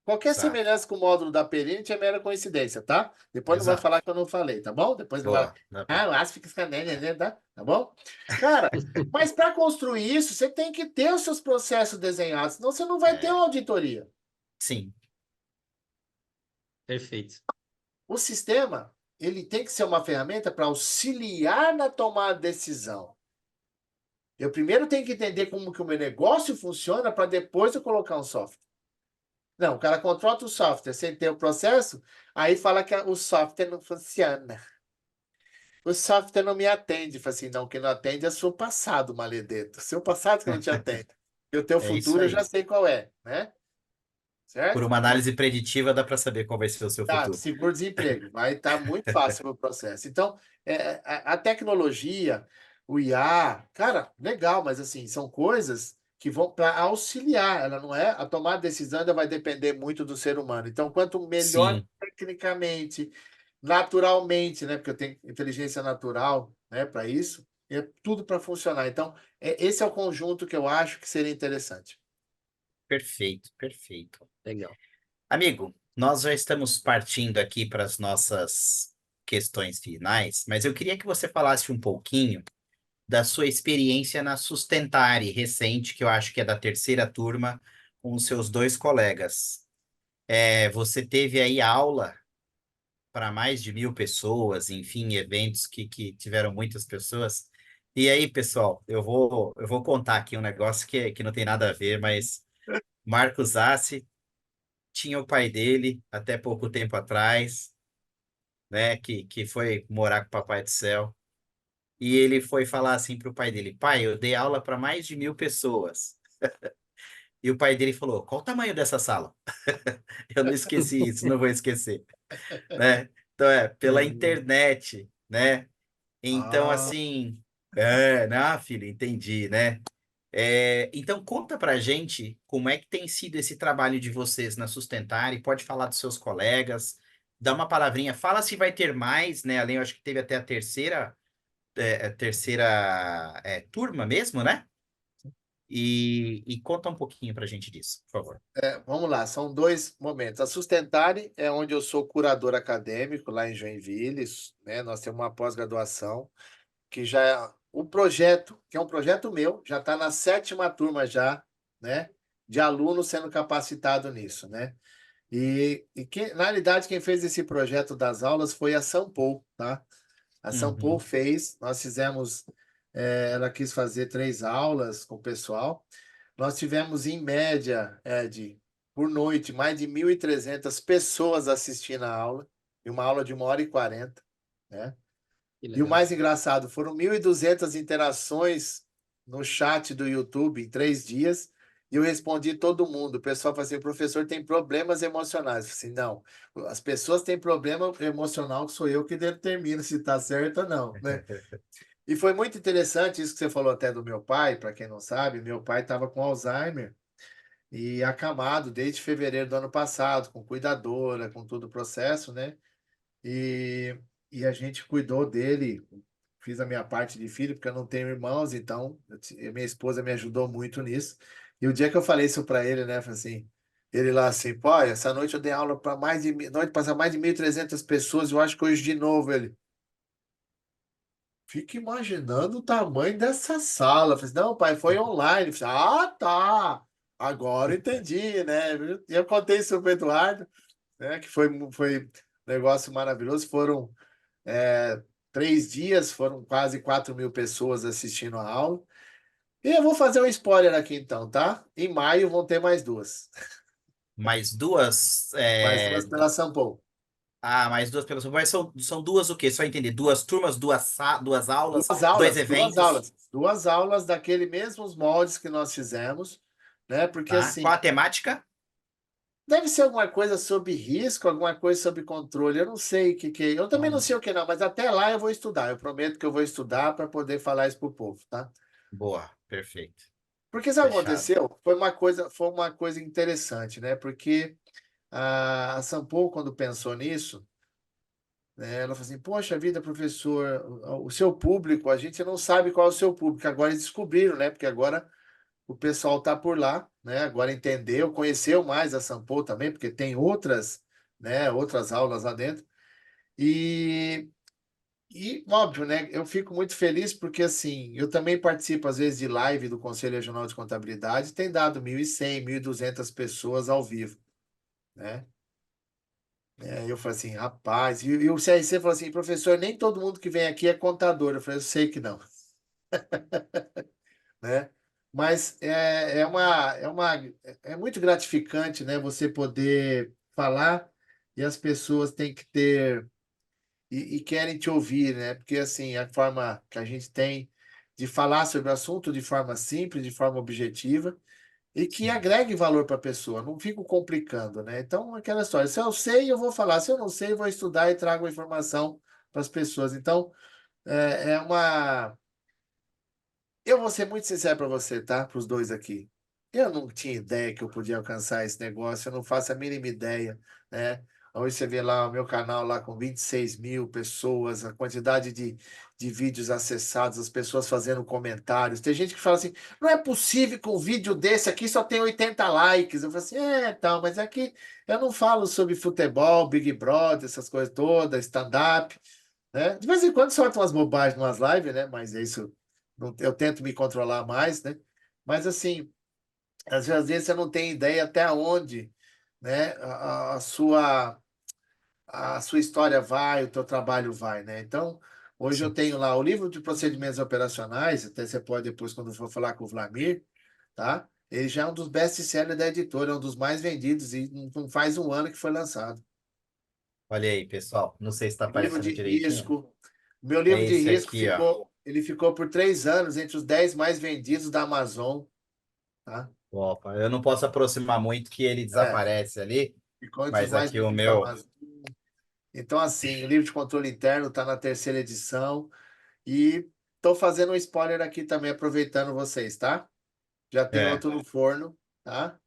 Qualquer exato, semelhança com o módulo da Perinte é mera coincidência, tá? Depois não vai exato. falar que eu não falei, tá bom? Depois não vai. Boa, tá bom. Ah, o aço fica escandendo, né? Tá bom? Cara, mas para construir isso, você tem que ter os seus processos desenhados, senão você não vai ter É, uma auditoria. sim, Perfeito. O sistema, ele tem que ser uma ferramenta para auxiliar na tomada de decisão. Eu primeiro tenho que entender como que o meu negócio funciona para depois eu colocar um software. Não, o cara contrata o software sem ter o processo, aí fala que o software não funciona. O software não me atende. Fala assim, não, quem não atende é seu passado, maledeto. Seu passado que não te atende. E o teu é isso futuro eu já aí. sei qual é, né? Por Certo? uma análise preditiva dá para saber qual vai ser o seu Tá, futuro. seguro-desemprego. Vai estar muito fácil o processo. Então, a tecnologia, o IA, cara, legal, mas assim, são coisas que vão para auxiliar. Ela não é, a tomada de decisão ainda vai depender muito do ser humano. Então, quanto melhor Sim, tecnicamente, naturalmente, né? Porque eu tenho inteligência natural, né, para isso, é tudo para funcionar. Então, esse é o conjunto que eu acho que seria interessante. perfeito, perfeito. Legal. Amigo, nós já estamos partindo aqui para as nossas questões finais, mas eu queria que você falasse um pouquinho da sua experiência na Sustentare recente, que eu acho que é da terceira turma, com os seus dois colegas. É, você teve aí aula para mais de 1.000 pessoas, enfim, eventos que tiveram muitas pessoas. E aí, pessoal, eu vou contar aqui um negócio que não tem nada a ver, mas Marcos Zassi tinha o pai dele até pouco tempo atrás, né, que foi morar com o Papai do Céu. E ele foi falar assim para o pai dele: pai, eu dei aula para mais de 1.000 pessoas. E o pai dele falou: qual o tamanho dessa sala? Eu não esqueci isso, não vou esquecer, né? Então pela Hum. internet, né? Então, Ah, assim, filho, entendi, né? Então, conta pra gente como é que tem sido esse trabalho de vocês na Sustentare. Pode falar dos seus colegas, dá uma palavrinha, fala se vai ter mais, né? Além, eu acho que teve até a terceira turma mesmo, né? E conta um pouquinho pra gente disso, por favor. Vamos lá, são dois momentos. A Sustentare é onde eu sou curador acadêmico, lá em Joinville, né? Nós temos uma pós-graduação, que já é o projeto, que é um projeto meu, já está na 7ª turma já, né? De alunos sendo capacitado nisso, né? Na realidade, quem fez esse projeto das aulas foi a Sampol, tá? A Sampol Uhum. fez, nós fizemos, ela quis fazer 3 aulas com o pessoal. Nós tivemos, em média, Ed, por noite, mais de 1.300 pessoas assistindo a aula, e uma aula de 1h40, né? Que E o legal. mais engraçado, foram 1.200 interações no chat do YouTube em 3 dias, e eu respondi todo mundo. O pessoal falou assim, o professor tem problemas emocionais. Eu falei assim, não, as pessoas têm problema emocional, que sou eu que determino se está certo ou não, né? E foi muito interessante isso que você falou até do meu pai, para quem não sabe, meu pai estava com Alzheimer e acamado desde fevereiro do ano passado, com cuidadora, com todo o processo, né? E, e a gente cuidou dele, fiz a minha parte de filho, porque eu não tenho irmãos, então minha esposa me ajudou muito nisso. E o dia que eu falei isso para ele, né, falei assim, ele lá assim, pô, essa noite eu dei aula para noite passar mais de 1.300 pessoas, eu acho que hoje de novo ele. Fica imaginando o tamanho dessa sala. Eu falei, assim, não, pai, foi online. Eu falei, ah, tá. Agora eu entendi, né? E eu contei isso pro Eduardo, né? Que foi um negócio maravilhoso. Foram 3 dias, foram quase 4.000 pessoas assistindo a aula. E eu vou fazer um spoiler aqui então, tá? Em maio vão ter mais duas. Mais duas. Mais duas pela Sampo. Mais duas pessoas. Mas são duas o quê? Só entender. Duas turmas, duas aulas, Duas dois aulas, duas eventos, aulas. Duas aulas daquele mesmos moldes que nós fizemos, né? Porque tá? assim, Qual a temática? deve ser alguma coisa sobre risco, alguma coisa sobre controle. Eu não sei o que que é. Eu também não Hum, sei o que não, mas até lá eu vou estudar. Eu prometo que eu vou estudar para poder falar isso para o povo, tá? boa, perfeito. Porque sabe o que Fechado. aconteceu? Foi uma coisa interessante, né? Porque a Sampo, quando pensou nisso, né, ela falou assim: Poxa vida, professor, o seu público, a gente não sabe qual é o seu público. Agora eles descobriram, né? Porque agora o pessoal está por lá, né? Agora entendeu, conheceu mais a Sampo também, porque tem outras, né? Outras aulas lá dentro. E, óbvio, né? Eu fico muito feliz porque, assim, eu também participo, às vezes, de live do Conselho Regional de Contabilidade, tem dado 1.100, 1.200 pessoas ao vivo, né? Eu falei assim, rapaz, e o CRC falou assim, professor, nem todo mundo que vem aqui é contador. Eu falei, eu sei que não, né? Mas é muito gratificante, né? Você poder falar e as pessoas têm que ter e querem te ouvir, né? Porque assim, a forma que a gente tem de falar sobre o assunto de forma simples, de forma objetiva e que Sim. agregue valor para a pessoa, não fico complicando, né? Então, aquela história, se eu sei, eu vou falar, se eu não sei, eu vou estudar e trago a informação para as pessoas. Então, é uma. Eu vou ser muito sincero para você, tá? Para os dois aqui. Eu não tinha ideia que eu podia alcançar esse negócio, eu não faço a mínima ideia, né? Hoje você vê lá o meu canal lá com 26.000 pessoas, a quantidade de vídeos acessados, as pessoas fazendo comentários. Tem gente que fala assim, não é possível que um vídeo desse aqui só tem 80 likes. Eu falo assim, tal, mas aqui eu não falo sobre futebol, Big Brother, essas coisas todas, stand-up, né? De vez em quando solta umas bobagens umas lives, né? Mas é isso, eu tento me controlar mais, né? Mas assim, às vezes você não tem ideia até onde, né, a sua história vai, o teu trabalho vai, né? Então, hoje eu Sim. tenho lá o livro de procedimentos operacionais, até você pode depois, quando for falar com o Vlamir, tá? Ele já é um dos best-sellers da editora, é um dos mais vendidos e não faz um ano que foi lançado. Olha aí, pessoal. Não sei se está Livro aparecendo de direitinho. risco. O meu É livro de esse risco aqui, ó. ele ficou por 3 anos entre os 10 mais vendidos da Amazon, tá? Opa, eu não posso aproximar muito que ele É, desaparece ali, ficou entre os mas mais aqui o vendidos da meu. Amazon. Então, assim, o livro de controle interno está na terceira edição e estou fazendo um spoiler aqui também, aproveitando vocês, tá? Já tem É. outro no forno, tá?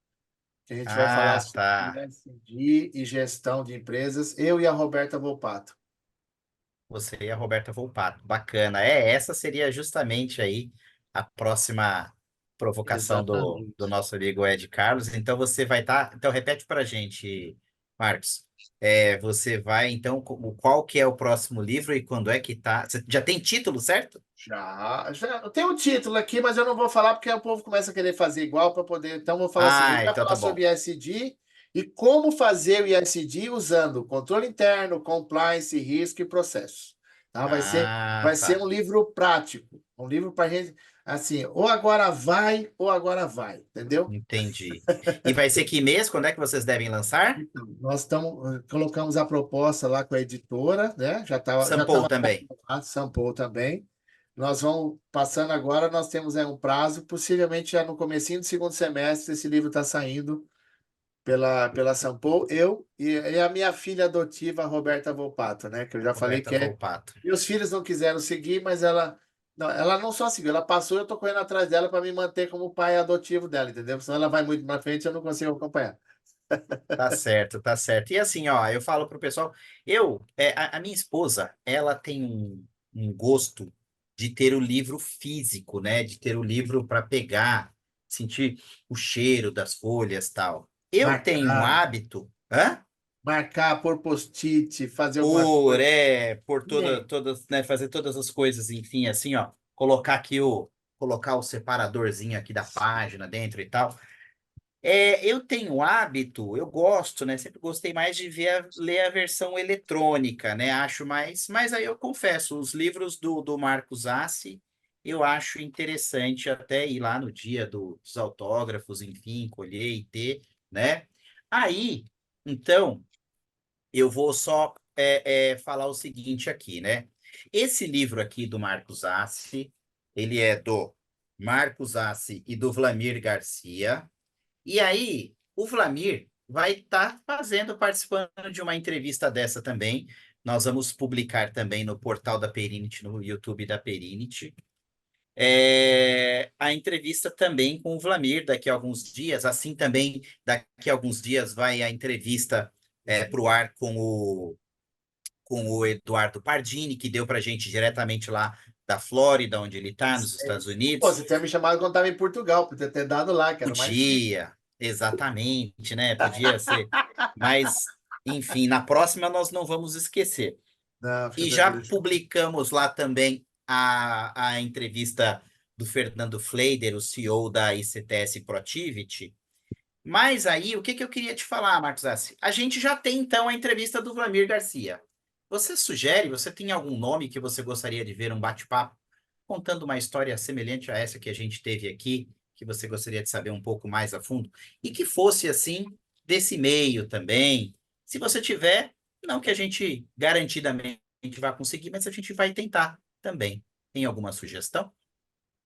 Que a gente vai falar Ah, sobre tá. ESG e gestão de empresas, eu e a Roberta Volpato. Você e a Roberta Volpato. Bacana. É, essa seria justamente aí a próxima provocação do Exatamente. nosso amigo Ed Carlos. Então você vai estar. Então repete para a gente, Marcos. Você vai, então, qual que é o próximo livro e quando é que tá? Você já tem título, certo? Já tem um título aqui, mas eu não vou falar porque o povo começa a querer fazer igual para poder. Então, vou falar assim: a gente Ah, vai então tá falar bom. sobre ESG e como fazer o ESG usando controle interno, compliance, risco e processo. Tá? Ah, Vai ser tá. um livro prático, um livro para gente, assim, ou agora vai, ou agora vai, entendeu? Entendi. E vai ser que mês? Quando é que vocês devem lançar? Então, nós colocamos a proposta lá com a editora, né? Já Sample estava também. lá, Sampo também. Nós vamos passando agora, nós temos um prazo, possivelmente já no comecinho do segundo semestre, esse livro está saindo pela Sampo, eu e a minha filha adotiva, a Roberta Volpato, né? Que eu já falei Roberta que é. Volpato. Meus filhos não quiseram seguir, mas ela não só seguiu, ela passou, eu estou correndo atrás dela para me manter como pai adotivo dela, entendeu? Senão ela vai muito na frente, eu não consigo acompanhar. Tá certo, tá certo. E assim, ó, eu falo pro pessoal, a minha esposa, ela tem um gosto de ter o livro físico, né? De ter o livro para pegar, sentir o cheiro das folhas, tal. Eu tenho um Marcar. hábito, hã? Marcar, pôr post-it, fazer alguma coisa. Por Nem. todas, né? Fazer todas as coisas, enfim, assim, ó, colocar o separadorzinho aqui da página dentro e tal. Eu tenho o hábito, eu gosto, né? Sempre gostei mais de ler a versão eletrônica, né? Acho mais, mas aí eu confesso, os livros do Marcos Assi, eu acho interessante até ir lá no dia dos autógrafos, enfim, colher e ter, né? Aí, então, eu vou só falar o seguinte aqui, né? Esse livro aqui do Marcos Assi, ele é do Marcos Assi e do Vlamir Garcia. E aí, o Vlamir vai estar participando de uma entrevista dessa também. Nós vamos publicar também no portal da Perinit, no YouTube da Perinit. A entrevista também com o Vlamir daqui a alguns dias. Assim também, daqui a alguns dias, vai a entrevista para o ar com o Eduardo Pardini, que deu para a gente diretamente lá da Flórida, onde ele está, nos Estados Pô, Unidos. você tinha me chamado quando estava em Portugal, podia ter dado lá, que era o mais chique. Podia, exatamente, né? Podia ser. Mas, enfim, na próxima nós não vamos esquecer. Não, E fica já deixa. publicamos lá também a entrevista do Fernando Fleider, o CEO da ICTS Protivity. Mas aí, o que que eu queria te falar, Marcos Assi? A gente já tem, então, a entrevista do Vlamir Garcia. Você tem algum nome que você gostaria de ver um bate-papo contando uma história semelhante a essa que a gente teve aqui, que você gostaria de saber um pouco mais a fundo? E que fosse, assim, desse meio também. Se você tiver, não que a gente garantidamente vá conseguir, mas a gente vai tentar também. Tem alguma sugestão?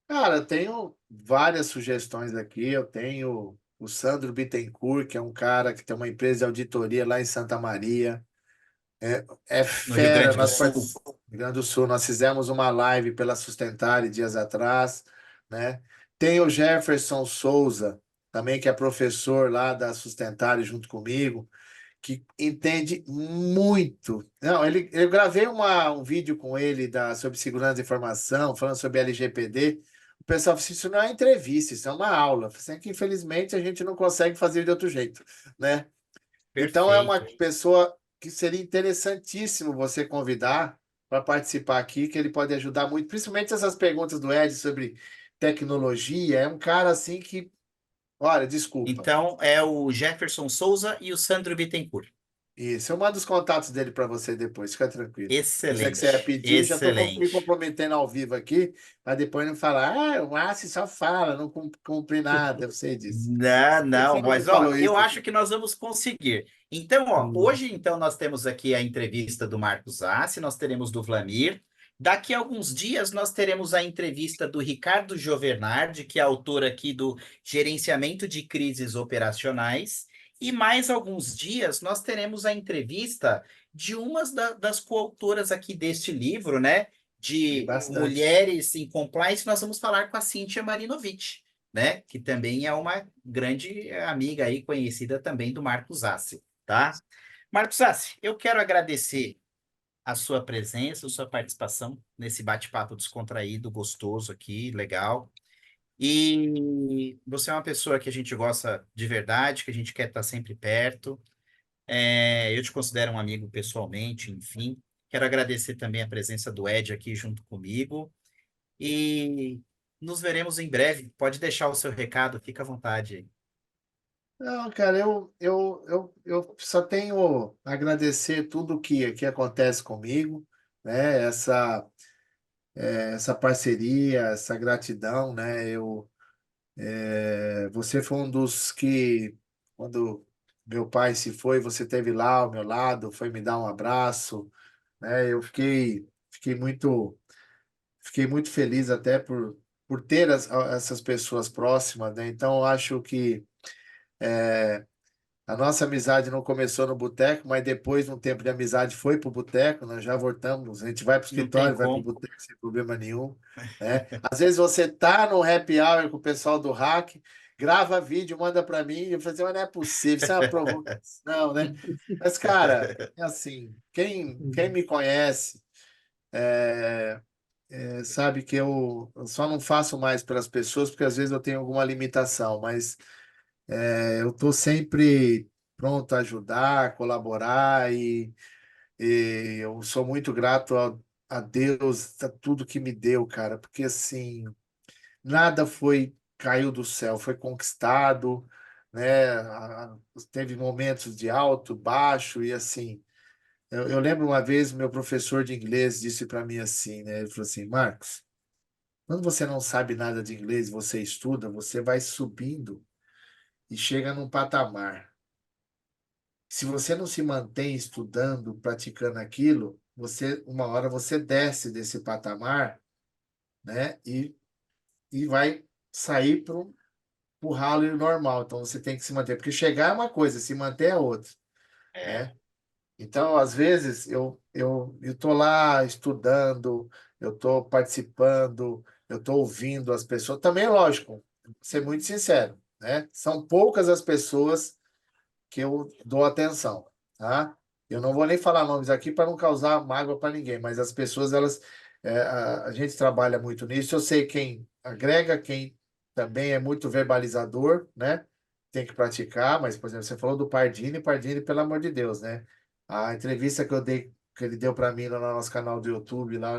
Cara, eu tenho várias sugestões aqui. Eu tenho o Sandro Bittencourt, que é um cara que tem uma empresa de auditoria lá em Santa Maria. É No Rio fera. Grande do Nós Sul? participamos do Rio Grande do Sul. Nós fizemos uma live pela Sustentare dias atrás, né? Tem o Jefferson Souza, também que é professor lá da Sustentare junto comigo, que entende muito. Não, eu gravei um vídeo com ele sobre segurança da informação, falando sobre LGPD. O pessoal falou assim, isso não é entrevista, isso é uma aula. Eu falei assim, é que infelizmente a gente não consegue fazer de outro jeito, né? Então é uma Perfeito. pessoa que seria interessantíssimo você convidar para participar aqui, que ele pode ajudar muito, principalmente essas perguntas do Ed sobre tecnologia. É um cara assim que, olha, desculpa. Então, é o Jefferson Souza e o Sandro Bittencourt. Isso, eu mando os contatos dele para você depois, fica tranquilo. Pensei que você ia Excelente, pedir, já estou me excelente. comprometendo ao vivo aqui, para depois não falar, o Márcio só fala, não cumpre nada, eu sei disso. Não, Por que que você não, não me mas ó, falou eu isso? acho que nós vamos conseguir. Então, ó, Hum. hoje então nós temos aqui a entrevista do Marcos Assi, nós teremos do Vlamir. Daqui a alguns dias nós teremos a entrevista do Ricardo Giovernardi, que é autor aqui do Gerenciamento de Crises Operacionais. E mais alguns dias nós teremos a entrevista de das coautoras aqui deste livro, né? Tem De bastante. Mulheres em Compliance. Nós vamos falar com a Cíntia Marinovich. né? Que também é uma grande amiga aí, conhecida também do Marcos Assi, tá? Marcos Assi, eu quero agradecer a sua presença, a sua participação nesse bate-papo descontraído, gostoso aqui, legal. E você é uma pessoa que a gente gosta de verdade, que a gente quer estar sempre perto. Eu te considero um amigo pessoalmente, enfim. Quero agradecer também a presença do Ed aqui junto comigo. E nos veremos em breve. Pode deixar o seu recado, fica à vontade aí. Não, cara, eu só tenho a agradecer tudo que acontece comigo, né? Essa parceria, essa gratidão, né? Você foi um dos que, quando meu pai se foi, você esteve lá ao meu lado, foi me dar um abraço, né? Fiquei muito feliz até por ter essas pessoas próximas, né? Então, eu acho que a nossa amizade não começou no boteco, mas depois, num tempo de amizade, foi para o boteco, nós já voltamos. A gente vai para o Não tem escritório, vai para o como. boteco sem problema nenhum, né? Às vezes você tá no happy hour com o pessoal do hack, grava vídeo, manda para mim, e eu falei assim, mas não é possível, isso é uma provocação, né? Mas, cara, é assim, quem me conhece sabe que eu só não faço mais pelas pessoas, porque às vezes eu tenho alguma limitação, mas eu estou sempre pronto a ajudar, colaborar e eu sou muito grato a Deus, a tudo que me deu, cara, porque assim, nada caiu do céu, foi conquistado, né? Teve momentos de alto, baixo e assim, eu lembro uma vez meu professor de inglês disse para mim assim, né? Ele falou assim, Marcos, quando você não sabe nada de inglês, você estuda, você vai subindo e chega num patamar. Se você não se mantém estudando, praticando aquilo, uma hora você desce desse patamar, né? E vai sair para o ralo normal. Então você tem que se manter, porque chegar é uma coisa, se manter é outra, É, né? Então, às vezes, eu tô lá estudando, eu tô participando, eu tô ouvindo as pessoas. Também, lógico, vou ser muito sincero, né? São poucas as pessoas que eu dou atenção, tá? Eu não vou nem falar nomes aqui para não causar mágoa para ninguém, mas as pessoas, a gente trabalha muito nisso. Eu sei quem agrega, quem também é muito verbalizador, né? Tem que praticar, mas, por exemplo, você falou do Pardini, Pardini, pelo amor de Deus, né? A entrevista que eu dei, que ele deu para mim lá no nosso canal do YouTube, lá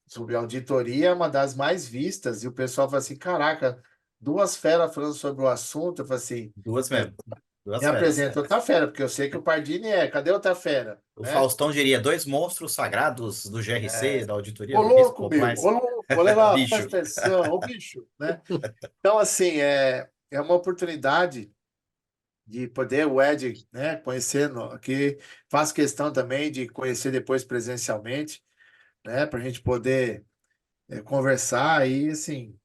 sobre auditoria, é uma das mais vistas, e o pessoal fala assim: caraca, duas feras falando sobre o assunto. Eu falo assim. duas mesmo. Me Duas feras. apresenta outra fera, porque eu sei que o Pardini é. Cadê outra fera? O Né? Faustão diria dois monstros sagrados do GRC, da Auditoria Ô do Risco louco, meu! Ô Compliance. louco! Vou levar, Bicho. presta atenção, ô bicho, né? Então, assim, é uma oportunidade de poder o Ed, né, conhecendo, que faz questão também de conhecer depois presencialmente, né, para a gente poder conversar e, assim,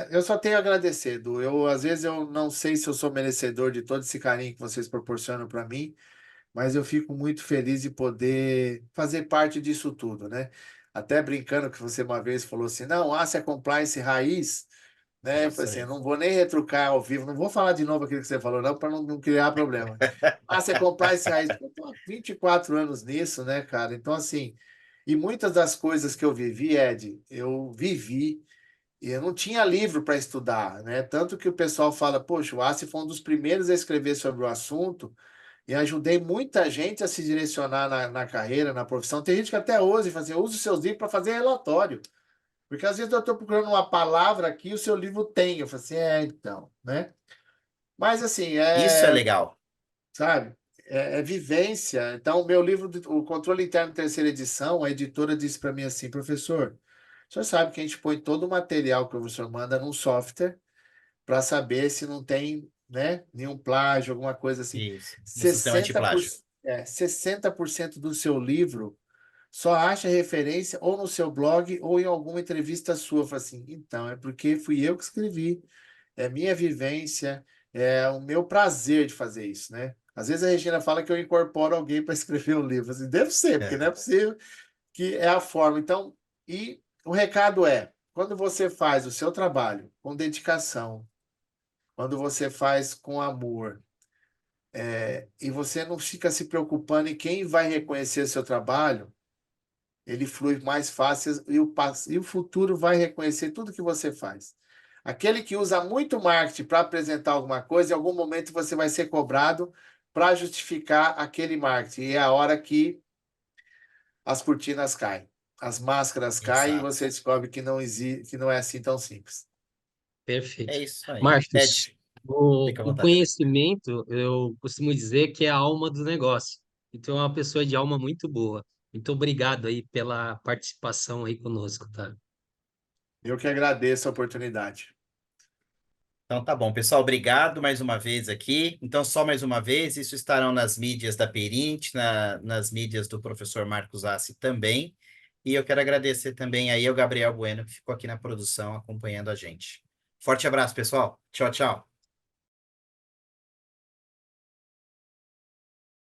eu só tenho a agradecer, Edu. Às vezes, eu não sei se eu sou merecedor de todo esse carinho que vocês proporcionam para mim, mas eu fico muito feliz de poder fazer parte disso tudo, né? Até brincando que você uma vez falou assim, não, Ásia Compliance raiz, né? Eu falei Isso assim, eu aí. não vou nem retrucar ao vivo, não vou falar de novo aquilo que você falou, não, para não criar problema. Ásia Compliance raiz, eu estou há 24 anos nisso, né, cara? Então, assim, e muitas das coisas que eu vivi, Ed, eu vivi, e eu não tinha livro para estudar, né? Tanto que o pessoal fala, poxa, o Ásia foi um dos primeiros a escrever sobre o assunto, e ajudei muita gente a se direcionar na carreira, na profissão. Tem gente que até hoje fala assim, use os seus livros para fazer relatório. Porque às vezes eu estou procurando uma palavra aqui, o seu livro tem. Eu falo assim, então, né? Mas assim, Isso é legal. sabe, é vivência. Então, o meu livro, o Controle Interno, terceira edição, a editora disse para mim assim, professor, o senhor sabe que a gente põe todo o material que o professor manda num software para saber se não tem, né, nenhum plágio, alguma coisa assim. Isso. No sistema 60%, antiplágio. 60% do seu livro só acha referência ou no seu blog ou em alguma entrevista sua. Eu falo assim, então, é porque fui eu que escrevi, é minha vivência, é o meu prazer de fazer isso, né? Às vezes a Regina fala que eu incorporo alguém para escrever um livro. Assim, deve ser, porque não é possível que é a forma. Então, e o recado é, quando você faz o seu trabalho com dedicação, quando você faz com amor, e você não fica se preocupando em quem vai reconhecer o seu trabalho, ele flui mais fácil e o futuro vai reconhecer tudo que você faz. Aquele que usa muito marketing para apresentar alguma coisa, em algum momento você vai ser cobrado para justificar aquele marketing. E é a hora que as cortinas caem, as máscaras caem e Exato. você descobre que não existe, que não é assim tão simples. É Perfeito. isso aí. Marcos, Ted, o, fica à o vontade. conhecimento, eu costumo dizer que é a alma do negócio. Então, é uma pessoa de alma muito boa. Muito obrigado aí pela participação aí conosco, tá? Eu que agradeço a oportunidade. Então tá bom, pessoal, obrigado mais uma vez aqui. Então, só mais uma vez, isso estarão nas mídias da Perint, nas mídias do professor Marcos Assi também. E eu quero agradecer também aí ao Gabriel Bueno, que ficou aqui na produção acompanhando a gente. Forte abraço, pessoal. Tchau, tchau.